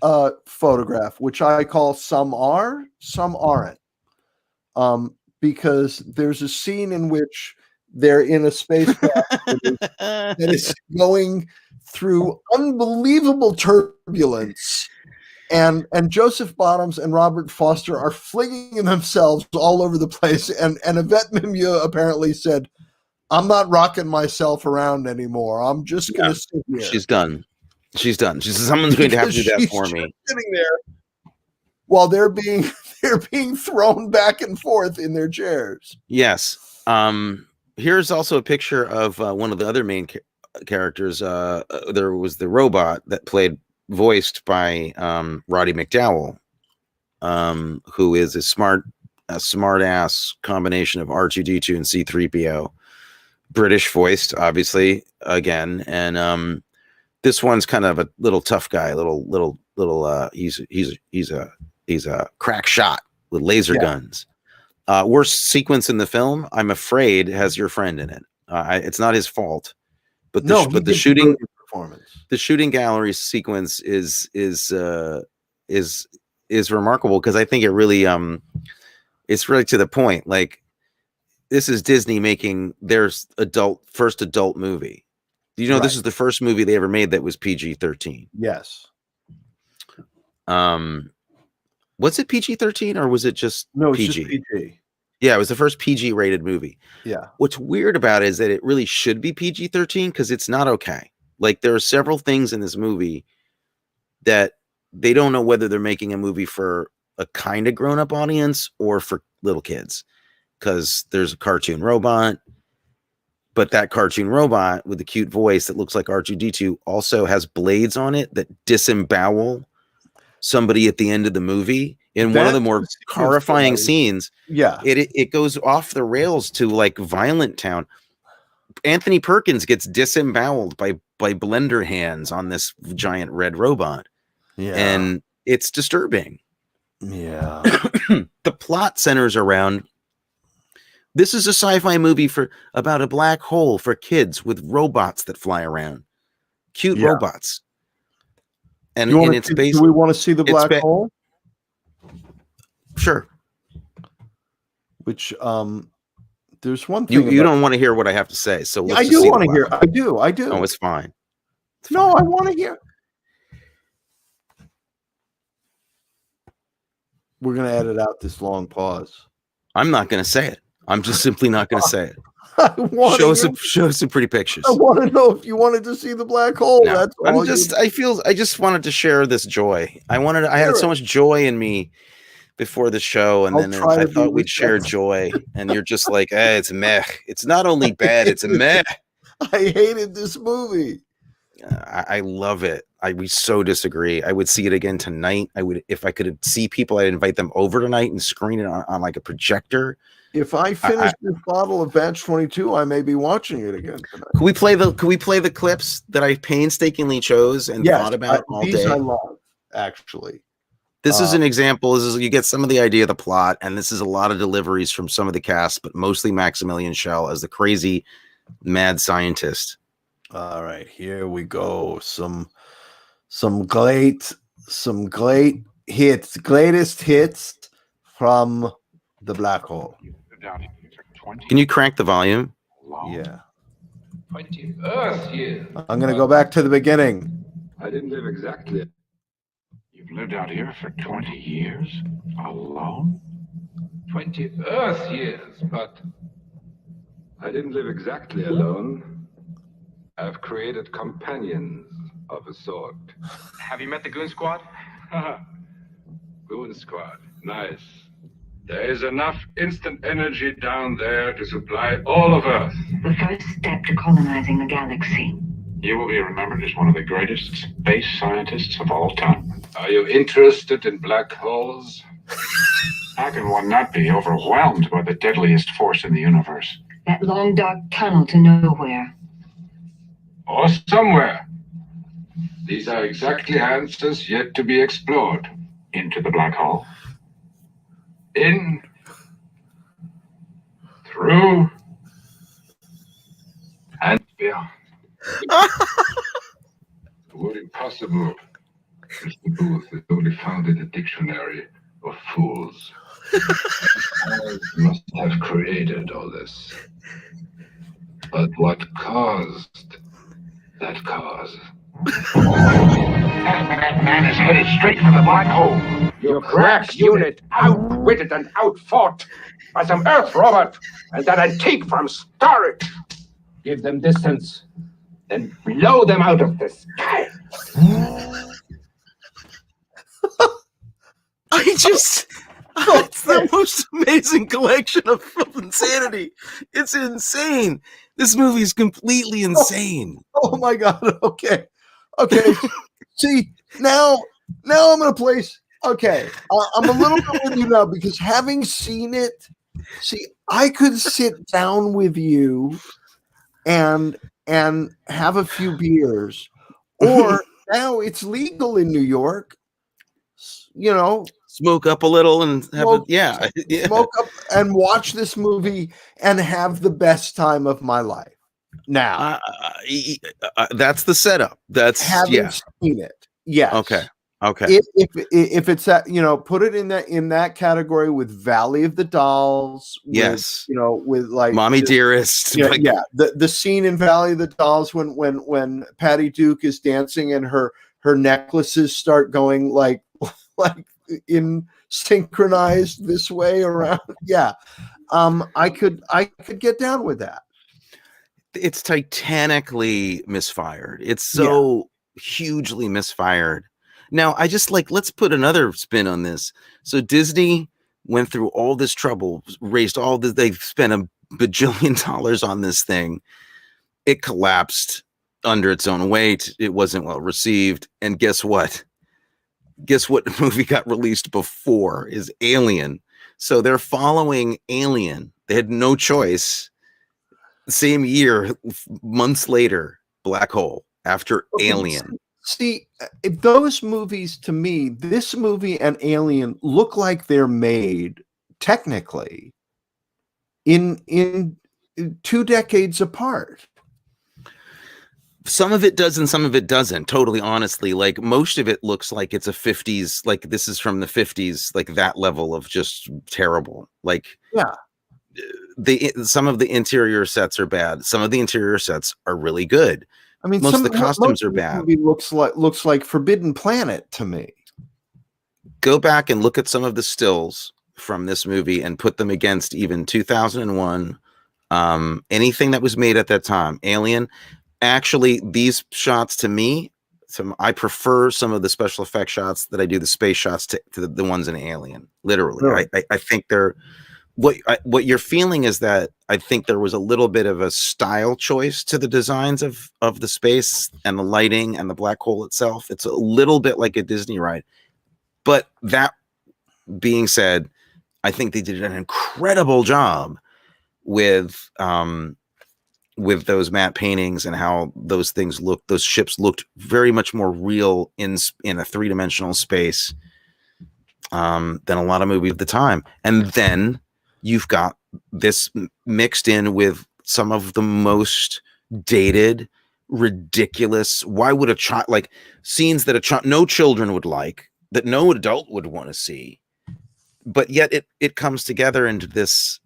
photograph, which I call "Some Are, Some Aren't," because there's a scene in which they're in a spacecraft that is going through unbelievable turbulence, and Joseph Bottoms and Robert Forster are flinging themselves all over the place, and Yvette Mimieux apparently said, "I'm not rocking myself around anymore. I'm just going to sit here." She's done. She said, someone's going to have to do that for me. Sitting there while they're being thrown back and forth in their chairs. Yes. Here's also a picture of one of the other main characters. There was the robot that voiced by Roddy McDowall, who is a smart ass combination of R2-D2 and C-3PO, British voiced, obviously, again, and this one's kind of a little tough guy, he's a crack shot with laser guns. Worst sequence in the film, I'm afraid, has your friend in it. It's not his fault, but the shooting performance, the shooting gallery sequence is remarkable, because I think it really it's really to the point. Like, this is Disney making their first adult movie. This is the first movie they ever made that was PG-13. Yes. Was it PG-13 or was it just PG? Just PG. Yeah, it was the first PG rated movie. Yeah. What's weird about it is that it really should be PG-13, because it's not okay. Like, there are several things in this movie that they don't know whether they're making a movie for a kind of grown-up audience or for little kids, because there's a cartoon robot, but that cartoon robot with the cute voice that looks like R2-D2 also has blades on it that disembowel somebody at the end of the movie in one of the more horrifying scenes. Yeah, it goes off the rails to like Violent Town. Anthony Perkins gets disemboweled by blender hands on this giant red robot. Yeah, and it's disturbing. Yeah. The plot centers around, this is a sci-fi movie about a black hole for kids with robots that fly around, cute robots. And it's based. Do we want to see the black hole? Sure. Which there's one thing you don't want to hear what I have to say, so I do want to hear. I do. Oh, it's fine. No, I want to hear. We're gonna edit out this long pause. I'm not gonna say it. I'm just simply not gonna say it. Show us some pretty pictures. I want to know if you wanted to see the black hole. No, That's all. I just wanted to share this joy. I had so much joy in me before the show, and then I thought we'd share joy, and you're just like, it's meh. It's not only bad, it's a meh. I hated this movie. I love it. We so disagree. I would see it again tonight. I would, if I could see people, I'd invite them over tonight and screen it on like a projector. If I finish this bottle of Batch 22, I may be watching it again tonight. Can we play the clips that I painstakingly chose and thought about all day? These I love, actually. This is an example. You get some of the idea of the plot, and this is a lot of deliveries from some of the cast, but mostly Maximilian Schell as the crazy mad scientist. All right, here we go. Some great hits, greatest hits from the black hole. Can you crank the volume? Yeah. 20 Earth years. I'm going to go back to the beginning. I didn't live exactly. You've lived out here for 20 years? Alone? 20 Earth years, but I didn't live exactly alone. I've created companions of a sort. Have you met the Goon Squad? Goon Squad. Nice. There is enough instant energy down there to supply all of Earth. The first step to colonizing the galaxy. You will be remembered as one of the greatest space scientists of all time. Are you interested in black holes? How can one not be overwhelmed by the deadliest force in the universe? That long dark tunnel to nowhere. Or somewhere. These are exactly answers yet to be explored. Into the black hole. In, through, and beyond. The word impossible, Mr. Booth, is only found in the dictionary of fools. I must have created all this. But what caused that cause? That man is headed straight for the black hole. Your crack unit outwitted and outfought by some Earth robot and that antique from Starrick. Give them distance, then blow them out of the sky. It's the most amazing collection of insanity. It's insane. This movie is completely insane. Oh my God. Okay. See, now I'm going to place. Okay. I'm a little bit with you now because having seen it, I could sit down with you and have a few beers, or now it's legal in New York, smoke up a little and smoke up and watch this movie and have the best time of my life. Now, that's the setup. That's having seen it. Yes. Okay. If it's that, put it in that category with Valley of the Dolls. Yes. With like Mommy Dearest. Yeah. The scene in Valley of the Dolls when Patty Duke is dancing and her necklaces start going like in synchronized this way around. Yeah. I could get down with that. It's titanically misfired. It's so hugely misfired. Now, I just let's put another spin on this. So Disney went through all this trouble, raised all this, they spent $1 bajillion on this thing. It collapsed under its own weight. It wasn't well received. And guess what? Guess what movie got released before is Alien. So they're following Alien. They had no choice. Same year, months later, Black Hole after Alien. See, if those movies, to me, this movie and Alien look like they're made technically in 2 decades apart. Some of it does and some of it doesn't, totally honestly. Like most of it looks like it's a 50s, like this is from the 50s, like that level of just terrible. Like, yeah, some of the interior sets are bad. Some of the interior sets are really good. I mean, most of the costumes are bad. Movie looks like Forbidden Planet to me. Go back and look at some of the stills from this movie and put them against even 2001, anything that was made at that time. Alien. Actually, these shots to me, I prefer some of the special effect shots that I do the space shots to the ones in Alien. Literally, really? I think they're what you're feeling is that I think there was a little bit of a style choice to the designs of the space and the lighting and the black hole itself. It's a little bit like a Disney ride. But that being said, I think they did an incredible job with those matte paintings and how those things look. Those ships looked very much more real in a 3-dimensional space than a lot of movies at the time. And then you've got this mixed in with some of the most dated, ridiculous. Why would a child like scenes that no children would like, that no adult would want to see, but yet it comes together into this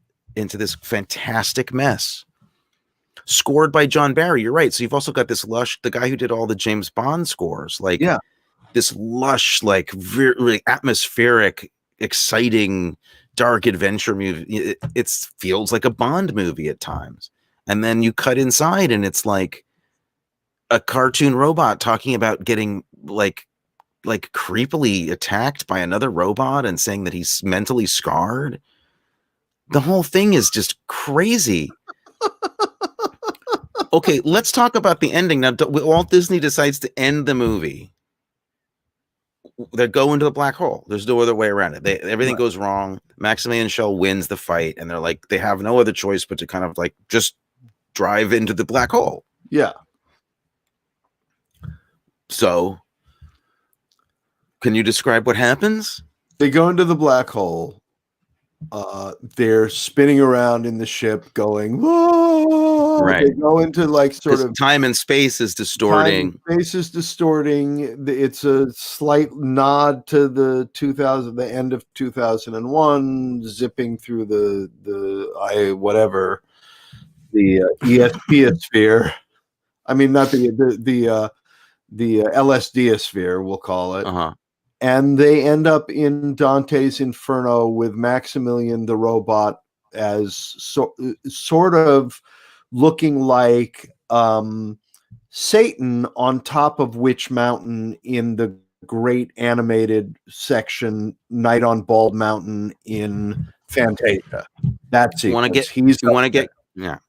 fantastic mess. Scored by John Barry, you're right. So you've also got this lush, the guy who did all the James Bond scores, like this lush, like very atmospheric, exciting, dark adventure movie. It feels like a Bond movie at times. And then you cut inside and it's like a cartoon robot talking about getting like creepily attacked by another robot and saying that he's mentally scarred. The whole thing is just crazy. Okay, let's talk about the ending. Now, Walt Disney decides to end the movie. They go into the black hole. There's no other way around it. Everything goes wrong. Maximilian Schell wins the fight, and they're like, they have no other choice but to kind of like just drive into the black hole. Yeah. So, can you describe what happens? They go into the black hole. They're spinning around in the ship going, whoa! Right. They go into like sort of time and space is distorting. Space is distorting. It's a slight nod to the end of 2001, zipping through the ESP sphere. I mean, not the LSD sphere, we'll call it. Uh-huh. And they end up in Dante's Inferno with Maximilian the robot as sort of looking like Satan on top of Witch Mountain in the great animated section Night on Bald Mountain in Fantasia. That's it.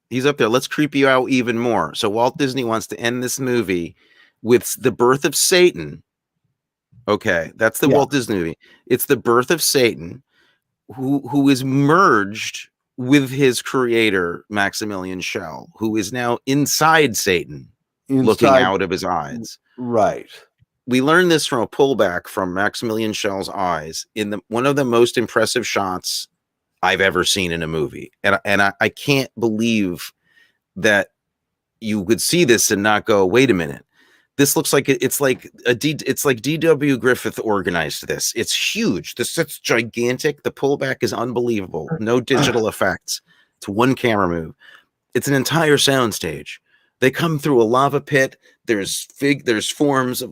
He's up there. Let's creep you out even more. So Walt Disney wants to end this movie with the birth of Satan. Okay, that's the Walt Disney movie. It's the birth of Satan, who is merged with his creator, Maximilian Schell, who is now inside Satan, looking out of his eyes. Right. We learned this from a pullback from Maximilian Schell's eyes in one of the most impressive shots I've ever seen in a movie. And I can't believe that you would see this and not go, wait a minute. This looks like it's like D.W. Griffith organized this. It's huge. It's gigantic. The pullback is unbelievable. No digital effects. It's one camera move. It's an entire soundstage. They come through a lava pit. There's forms of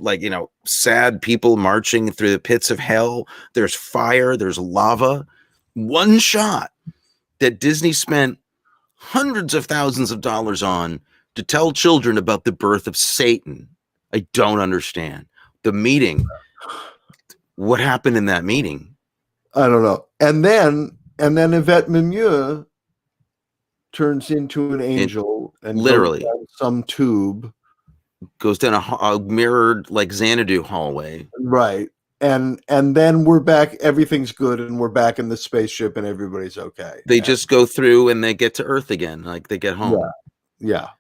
sad people marching through the pits of hell. There's fire. There's lava. One shot that Disney spent hundreds of thousands of dollars on to tell children about the birth of Satan. I don't understand the meeting. what happened in that meeting? I don't know. And then Yvette Mimieux turns into an angel and literally goes down some tube, goes down a mirrored like Xanadu hallway, right? And then we're back. Everything's good, and we're back in the spaceship, and everybody's okay. They just go through and they get to Earth again, like they get home. Yeah.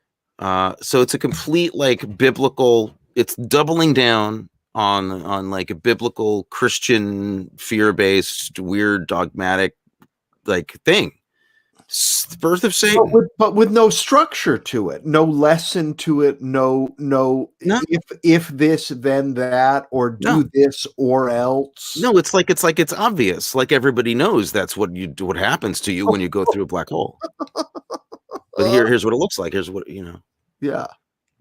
So it's a complete like biblical. It's doubling down on like a biblical Christian fear-based, weird, dogmatic like thing. Birth of Satan, but with no structure to it, no lesson to it, no. If this, then that, or do this or else. No, it's obvious. Like everybody knows that's what happens to you when you go through a black hole. But here's what it looks like. Here's what Yeah.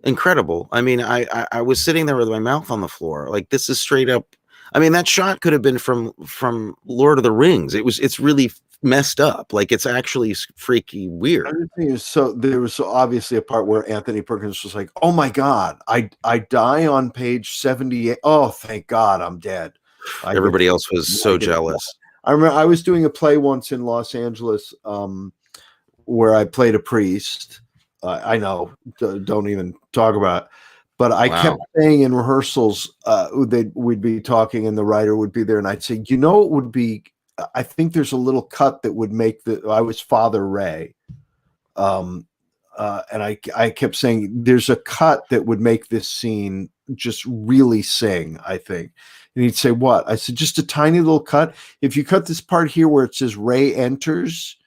Incredible. I mean, I was sitting there with my mouth on the floor. Like this is straight up. I mean, that shot could have been from Lord of the Rings. It's really messed up. Like it's actually freaky weird. So there was obviously a part where Anthony Perkins was like, "Oh my God, I die on page 78. Oh, thank God, I'm dead." Everybody else was so jealous. I remember I was doing a play once in Los Angeles, where I played a priest. I know, don't even talk about it. But I kept saying in rehearsals, we'd be talking and the writer would be there, and I'd say, it would be. I think there's a little cut that would make I was Father Ray. And I kept saying there's a cut that would make this scene just really sing, I think. And he'd say, what? I said, just a tiny little cut. If you cut this part here where it says Ray enters,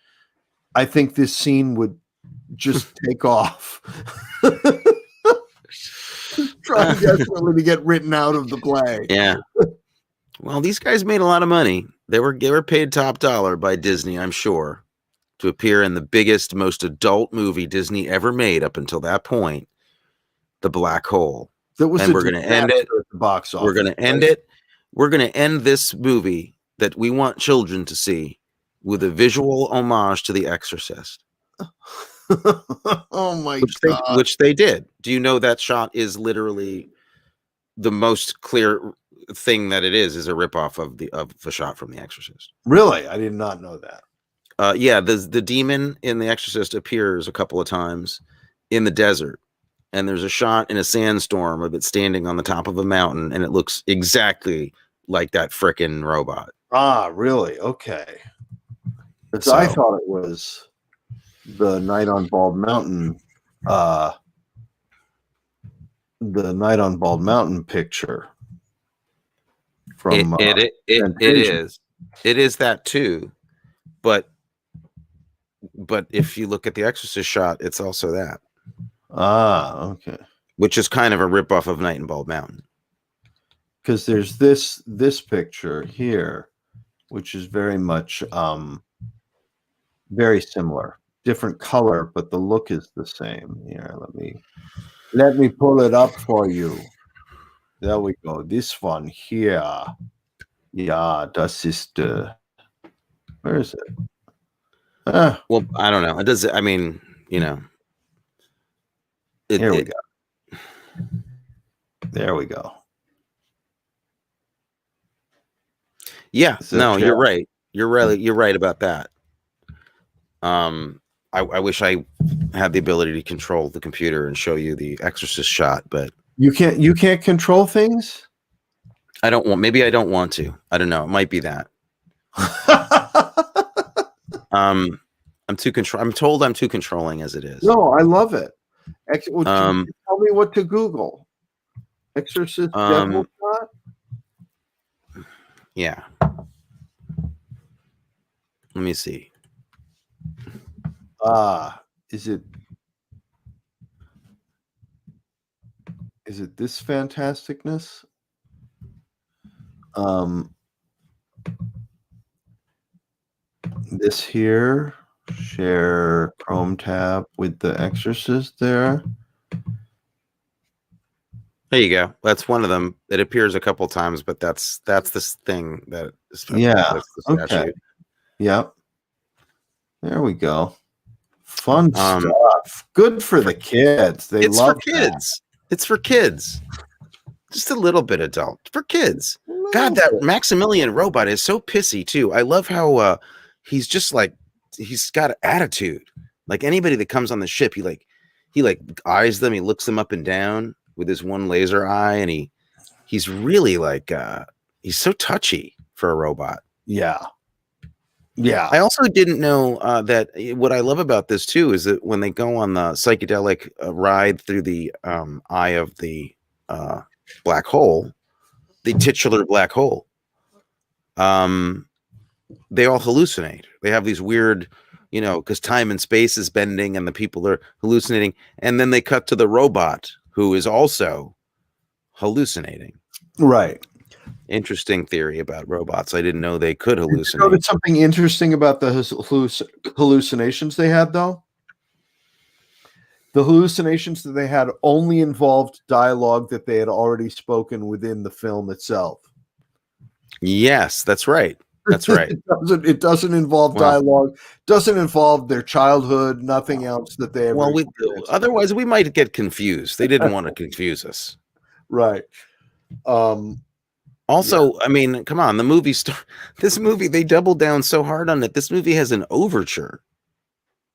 I think this scene would just take off. Trying desperately to get written out of the play. Yeah. Well, these guys made a lot of money. They were paid top dollar by Disney, I'm sure, to appear in the biggest, most adult movie Disney ever made up until that point, The Black Hole. And we're going to end it. At the box office. We're going to end it. We're going to end this movie that we want children to see with a visual homage to The Exorcist. Oh my God. Which they did. Do you know that shot is literally the most clear thing that it is a ripoff of the shot from The Exorcist? Really? I did not know that. Yeah, the demon in The Exorcist appears a couple of times in the desert, and there's a shot in a sandstorm of it standing on the top of a mountain, and it looks exactly like that frickin' robot. Ah, really? Okay. Because I thought it was the Night on Bald Mountain, the Night on Bald Mountain picture. From it is that too, but if you look at the Exorcist shot, it's also that. Ah, okay. Which is kind of a ripoff of Night on Bald Mountain. Because there's this picture here, which is very much very similar, different color, but the look is the same. Here, let me pull it up for you. There we go. This one here. Yeah, das ist where is it? Well, I don't know. It does. I mean, here we go. There we go. Yeah. No, you're right. You're right about that. I wish I had the ability to control the computer and show you the Exorcist shot, but you can't control things. Maybe I don't want to. I don't know. It might be that. I'm told I'm too controlling as it is. No, I love it. Tell me what to Google. Exorcist devil shot? Yeah. Let me see. Is it this fantasticness? This here, share Chrome tab with the Exorcist there. There you go. That's one of them. It appears a couple times, but that's this thing that is. Yeah. Okay. Yep. There we go. Fun stuff. Good for the kids. They love kids. It's for kids. Just a little bit adult for kids. God, that Maximilian robot is so pissy too. I love how he's just like, he's got attitude. Like anybody that comes on the ship, he eyes them. He looks them up and down with his one laser eye, and he's really like he's so touchy for a robot. Yeah. Yeah. I also didn't know that what I love about this too is that when they go on the psychedelic ride through the eye of the black hole, the titular black hole, they all hallucinate. They have these weird, because time and space is bending and the people are hallucinating. And then they cut to the robot who is also hallucinating. Right. Interesting theory about robots. I didn't know they could hallucinate. You know something interesting about the hallucinations they had, though? The hallucinations that they had only involved dialogue that they had already spoken within the film itself. Yes, that's right. That's right. It doesn't involve dialogue. Doesn't involve their childhood. Nothing else that they ever. Otherwise we might get confused. They didn't want to confuse us, right? Also, I mean, come on, this movie, they doubled down so hard on it. This movie has an overture.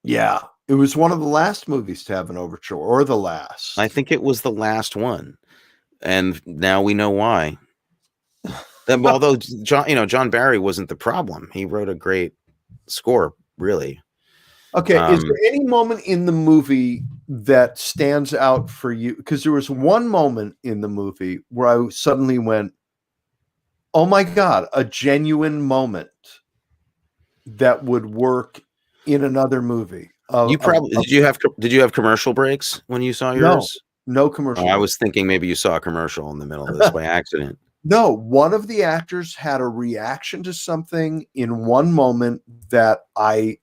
Yeah, it was one of the last movies to have an overture, or the last. I think it was the last one, and now we know why. Although John Barry wasn't the problem. He wrote a great score, really. Okay, is there any moment in the movie that stands out for you? Because there was one moment in the movie where I suddenly went, oh my God, a genuine moment that would work in another movie. Did you have commercial breaks when you saw yours? No commercial. I was thinking maybe you saw a commercial in the middle of this by accident. No, one of the actors had a reaction to something in one moment that I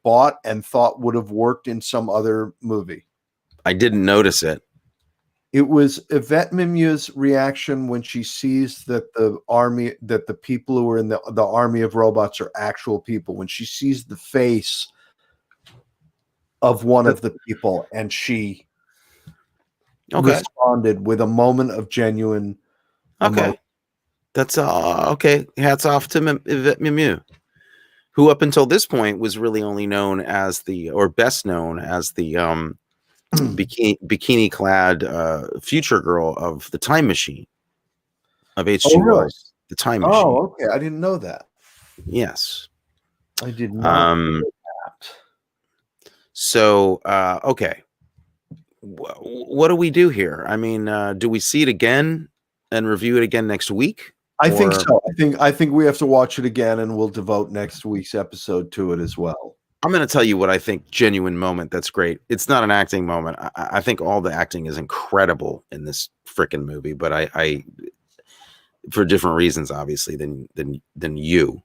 bought and thought would have worked in some other movie. I didn't notice it. It was Yvette Mimieux's reaction when she sees that the people who are in the army of robots are actual people. When she sees the face of one of the people, and she responded with a moment of genuine emotion. That's okay. Hats off to Yvette Mimieux, who up until this point was really only known as best known as the bikini clad future girl of the Time Machine of H.G. Wells. The Time Machine. Oh, okay. I didn't know that. Yes, I did not know that. So, okay, what do we do here? I mean, do we see it again and review it again next week? I think so. I think we have to watch it again, and we'll devote next week's episode to it as well. I'm going to tell you what I think genuine moment that's great. It's not an acting moment. I think all the acting is incredible in this freaking movie, but I for different reasons, obviously, than you.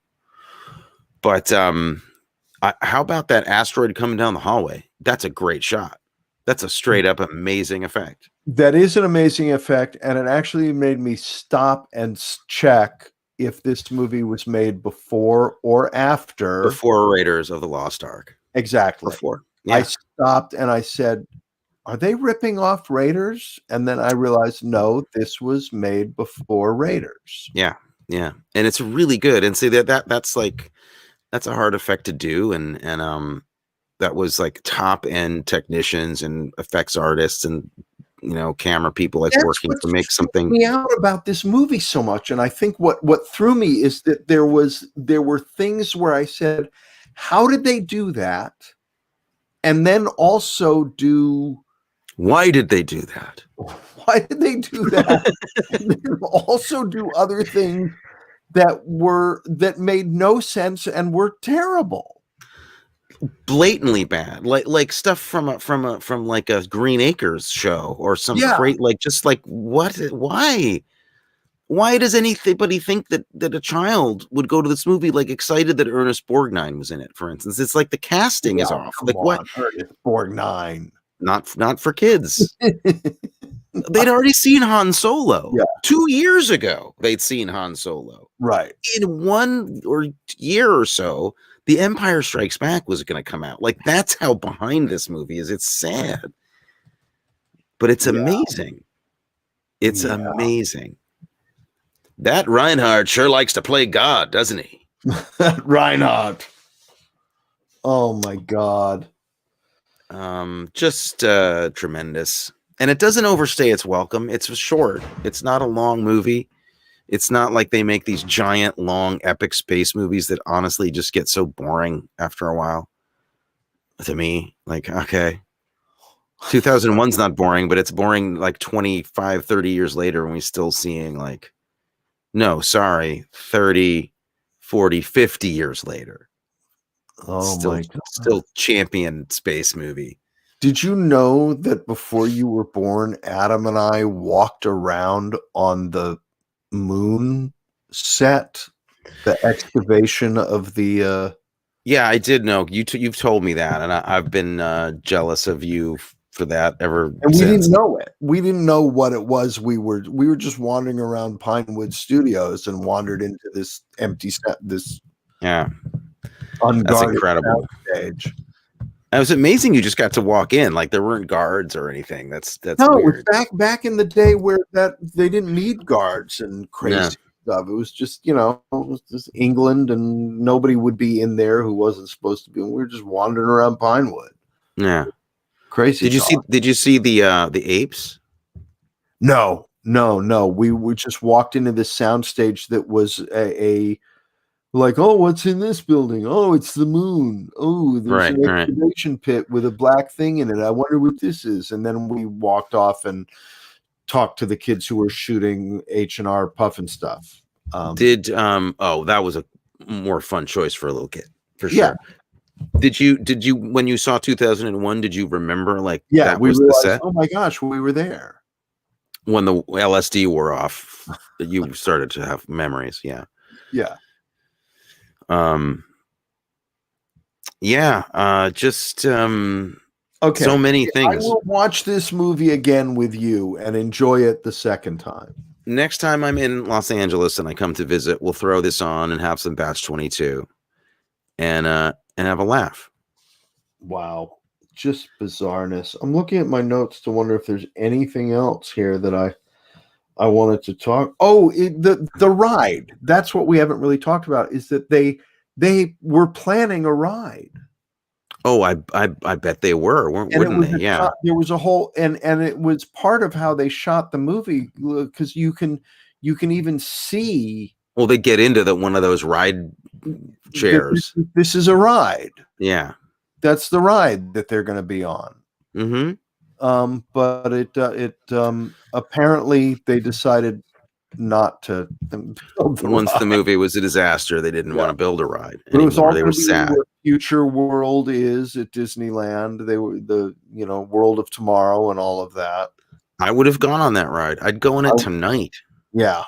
But how about that asteroid coming down the hallway? That's a great shot. That's a straight up amazing effect. That is an amazing effect, and it actually made me stop and check if this movie was made before or after. Before Raiders of the Lost Ark. Exactly. Before. Yeah. I stopped and I said, are they ripping off Raiders? And then I realized, no, this was made before Raiders. Yeah. Yeah. And it's really good. And see that's a hard effect to do. And that was like top end technicians and effects artists and camera people working to make something. Me out about this movie so much, and I think what threw me is that there were things where I said, how did they do that? And then also why did they do that? Why did they do that? And then also do other things that made no sense and were terrible. Blatantly bad, like stuff from like a Green Acres show or some great what? Why does anybody think that a child would go to this movie excited that Ernest Borgnine was in it? For instance, it's like the casting is off. What? Ernest Borgnine? Not for kids. They'd already seen Han Solo 2 years ago. They'd seen Han Solo right in 1 year or so. The Empire Strikes Back was going to come out. That's how behind this movie is. It's sad, but it's amazing. It's amazing. That Reinhardt sure likes to play God, doesn't he? That Reinhardt. Oh my God. Just tremendous. And it doesn't overstay its welcome. It's short. It's not a long movie. It's not like they make these giant, long, epic space movies that honestly just get so boring after a while. To me, like, okay. 2001's not boring, but it's boring like 25, 30 years later when we're still seeing like, no, sorry, 30, 40, 50 years later. Oh my God. Still champion space movie. Did you know that before you were born, Adam and I walked around on the moon set, the excavation of the Yeah, I did know. You've told me that, and I've been jealous of you for that ever and we since. didn't know it. We didn't know what it was. We were just wandering around Pinewood Studios and wandered into this empty set, this unguarded, that's incredible stage. It was amazing. You just got to walk in, like there weren't guards or anything. That's no, weird. It was back in the day where they didn't need guards and crazy stuff. It was just, it was just England, and nobody would be in there who wasn't supposed to be. We were just wandering around Pinewood. Yeah, crazy. Did you see the apes? No. We just walked into this soundstage that was a like, oh, what's in this building? Oh, it's the moon. Oh, there's an excavation pit with a black thing in it. I wonder what this is. And then we walked off and talked to the kids who were shooting H&R Puffin stuff. That was a more fun choice for a little kid, for sure. Did you when you saw 2001, did you remember that we was realized, the set? Oh my gosh, we were there. When the LSD wore off, you started to have memories. Yeah. Okay. So many things. I will watch this movie again with you and enjoy it the second time. Next time I'm in Los Angeles and I come to visit, we'll throw this on and have some Batch 22 and have a laugh. Wow. Just bizarreness. I'm looking at my notes to wonder if there's anything else here that I wanted to talk. Oh, the ride. That's what we haven't really talked about, is that they were planning a ride. Oh, I bet they were, wouldn't they? Yeah. There was a whole and it was part of how they shot the movie, because you can even see. Well, they get into one of those ride chairs. This is a ride. Yeah. That's the ride that they're going to be on. Mm-hmm. But it apparently they decided not to build the Once ride. the movie was a disaster, they didn't want to build a ride anymore. It was all they were sad. Where Future World is at Disneyland. They were the World of Tomorrow and all of that. I would have gone on that ride. I'd go on it tonight. Yeah.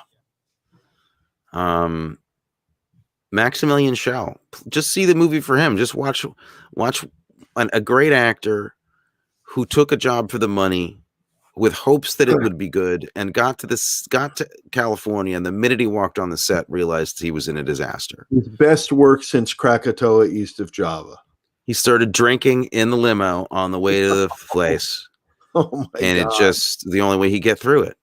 Maximilian Schell. Just see the movie for him. Just watch a great actor who took a job for the money with hopes that it would be good, and got to California, and the minute he walked on the set, realized he was in a disaster. His best work since Krakatoa east of Java. He started drinking in the limo on the way to the place. Oh my God. It just the only way he get through it.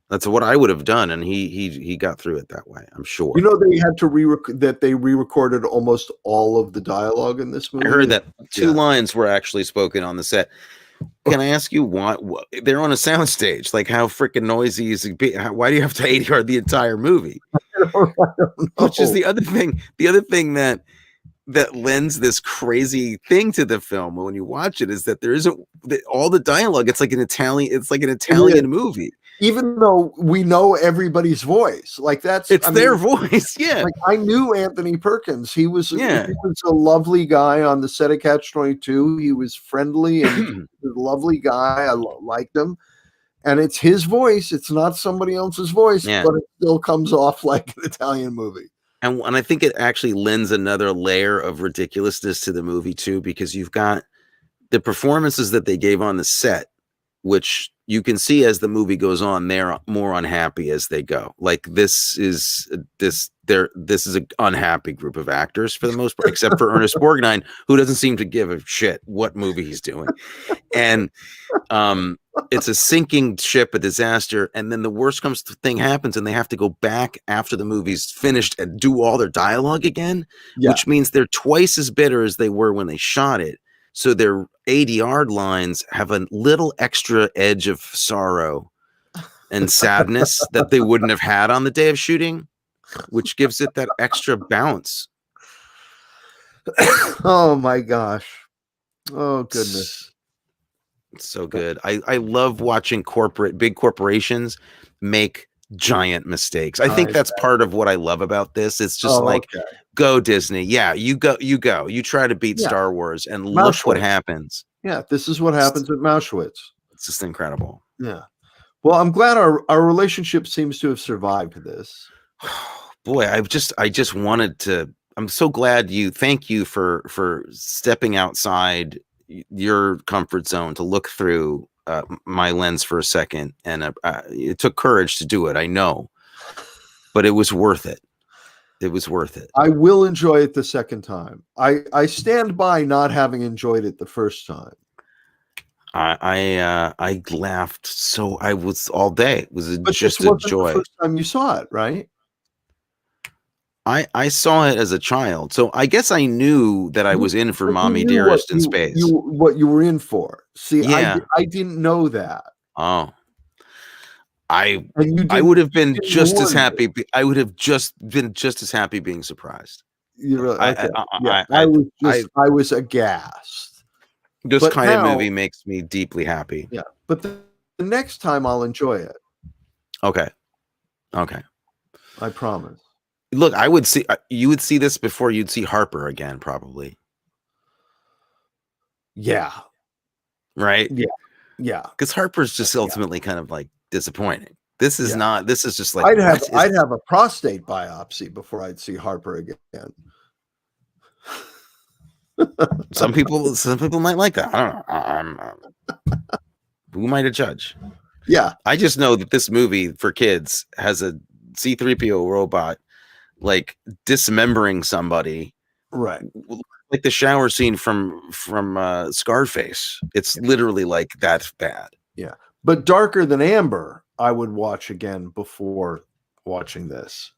That's what I would have done, and he got through it that way, I'm sure. They had to re-recorded almost all of the dialogue in this movie. I heard that two lines were actually spoken on the set. Can I ask you what they're on a soundstage? Like, how freaking noisy is it? Why do you have to ADR the entire movie? I don't know. Which is the other thing. The other thing that lends this crazy thing to the film when you watch it is that there isn't all the dialogue. It's like an Italian movie. Even though we know everybody's voice, it's their voice. Yeah. Like, I knew Anthony Perkins. He was a lovely guy on the set of Catch-22. He was friendly and a lovely guy. I liked him. And it's his voice. It's not somebody else's voice, but it still comes off like an Italian movie. And I think it actually lends another layer of ridiculousness to the movie too, because you've got the performances that they gave on the set, which you can see as the movie goes on, they're more unhappy as they go. Like, this this is an unhappy group of actors for the most part, except for Ernest Borgnine, who doesn't seem to give a shit what movie he's doing. And it's a sinking ship, a disaster, and then the worst thing happens, and they have to go back after the movie's finished and do all their dialogue again, which means they're twice as bitter as they were when they shot it. So their ADR lines have a little extra edge of sorrow and sadness that they wouldn't have had on the day of shooting, which gives it that extra bounce. Oh my gosh. Oh goodness. It's so good. I love watching big corporations make giant mistakes. I think that's part of what I love about this. It's just go Disney. Yeah, you go. You try to beat Star Wars and look what happens. Yeah, this is what happens at Mauschwitz. It's just incredible. Yeah. Well, I'm glad our relationship seems to have survived this. Boy, I just wanted to. I'm so glad thank you for stepping outside your comfort zone to look through my lens for a second, and it took courage to do it. I know, but it was worth it. It was worth it. I will enjoy it the second time. I stand by not having enjoyed it the first time. I laughed so I was all day. It was just a joy. The first time you saw it, right? I saw it as a child, so I guess I knew that I was in for Mommy Dearest in space. What you were in for? See, I didn't know that. Oh, I would have been just as happy. I would have just been just as happy being surprised. You really? Okay. I was aghast. This kind of movie makes me deeply happy. Yeah, but the next time I'll enjoy it. Okay. I promise. Look, you would see this before you'd see Harper again, probably. Yeah. Right? Yeah. Because Harper's just ultimately kind of like disappointing. This is not. This is just like I'd have a prostate biopsy before I'd see Harper again. Some people might like that. I don't know. Who am I to judge? Yeah. I just know that this movie for kids has a C-3PO robot like dismembering somebody, right? Like the shower scene from Scarface. It's literally like that bad. Yeah, but Darker Than Amber, I would watch again before watching this.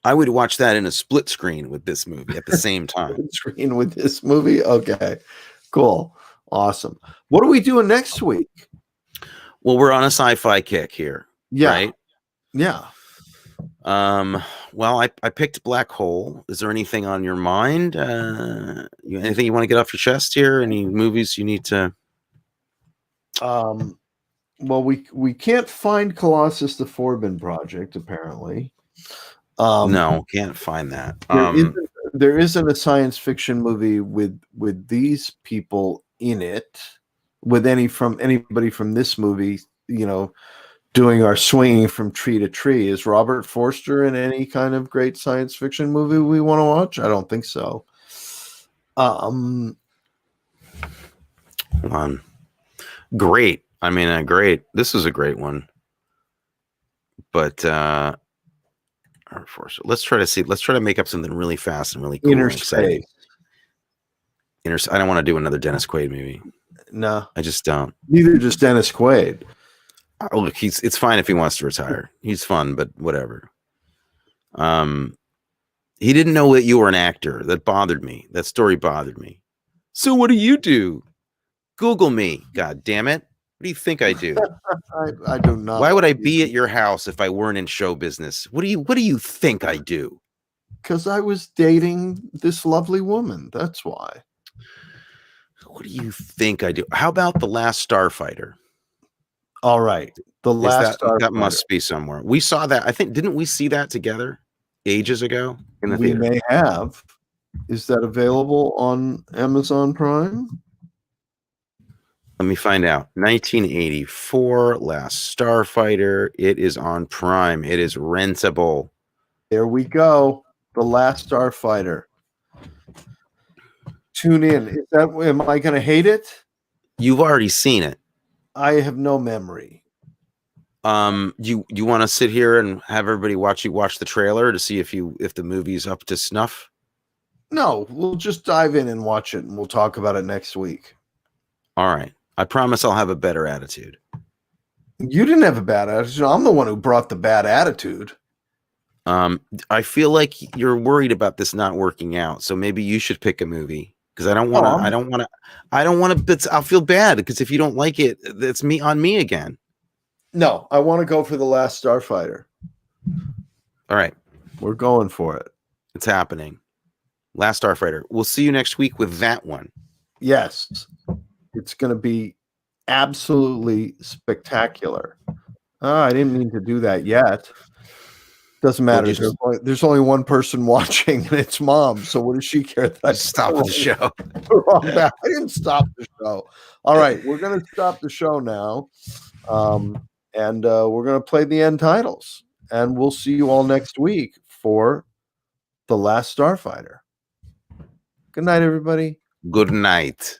I would watch that in a split screen with this movie at the same time. Split screen with this movie. Okay, cool, awesome. What are we doing next week? Well, we're on a sci-fi kick here. Yeah. Right? Yeah. Well, I picked Black Hole. Is there anything on your mind? Anything you want to get off your chest here? Any movies you need to? Well, we can't find Colossus the Forbin Project, apparently. No, can't find that. There isn't a science fiction movie with these people in it, with anybody from this movie, doing our swinging from tree to tree. Is Robert Forster in any kind of great science fiction movie we want to watch? I don't think so. Hold on. Great. I mean, great. This is a great one. But Forster. Let's try to make up something really fast and really cool. Inner and exciting. Space. I don't want to do another Dennis Quaid movie. No, I just don't. Neither does Dennis Quaid. Oh, look, it's fine if he wants to retire. He's fun, but whatever. He didn't know that you were an actor. That bothered me. That story bothered me. So what do? Google me. God damn it. What do you think I do? I do not. Why would I be at your house if I weren't in show business? What do you think I do? Because I was dating this lovely woman. That's why. What do you think I do? How about The Last Starfighter? All right. The Last Starfighter. That must be somewhere. We saw that. I think, didn't we see that together ages ago in the theater? We may have. Is that available on Amazon Prime? Let me find out. 1984, Last Starfighter. It is on Prime. It is rentable. There we go. The Last Starfighter. Tune in. Am I going to hate it? You've already seen it. I have no memory. You want to sit here and have everybody watch the trailer to see if the movie's up to snuff? No, we'll just dive in and watch it, and we'll talk about it next week. All right. I promise I'll have a better attitude. You didn't have a bad attitude. I'm the one who brought the bad attitude. I feel like you're worried about this not working out, so maybe you should pick a movie because I don't want to. I'll feel bad because if you don't like it, it's on me again. No, I want to go for The Last Starfighter. All right, we're going for it. It's happening. Last Starfighter. We'll see you next week with that one. Yes, it's going to be absolutely spectacular. I didn't mean to do that yet. Doesn't matter. There's only one person watching, and it's Mom. So what does she care that I stop the show? I didn't stop the show. All right, we're going to stop the show now, and we're going to play the end titles, and we'll see you all next week for The Last Starfighter. Good night, everybody. Good night.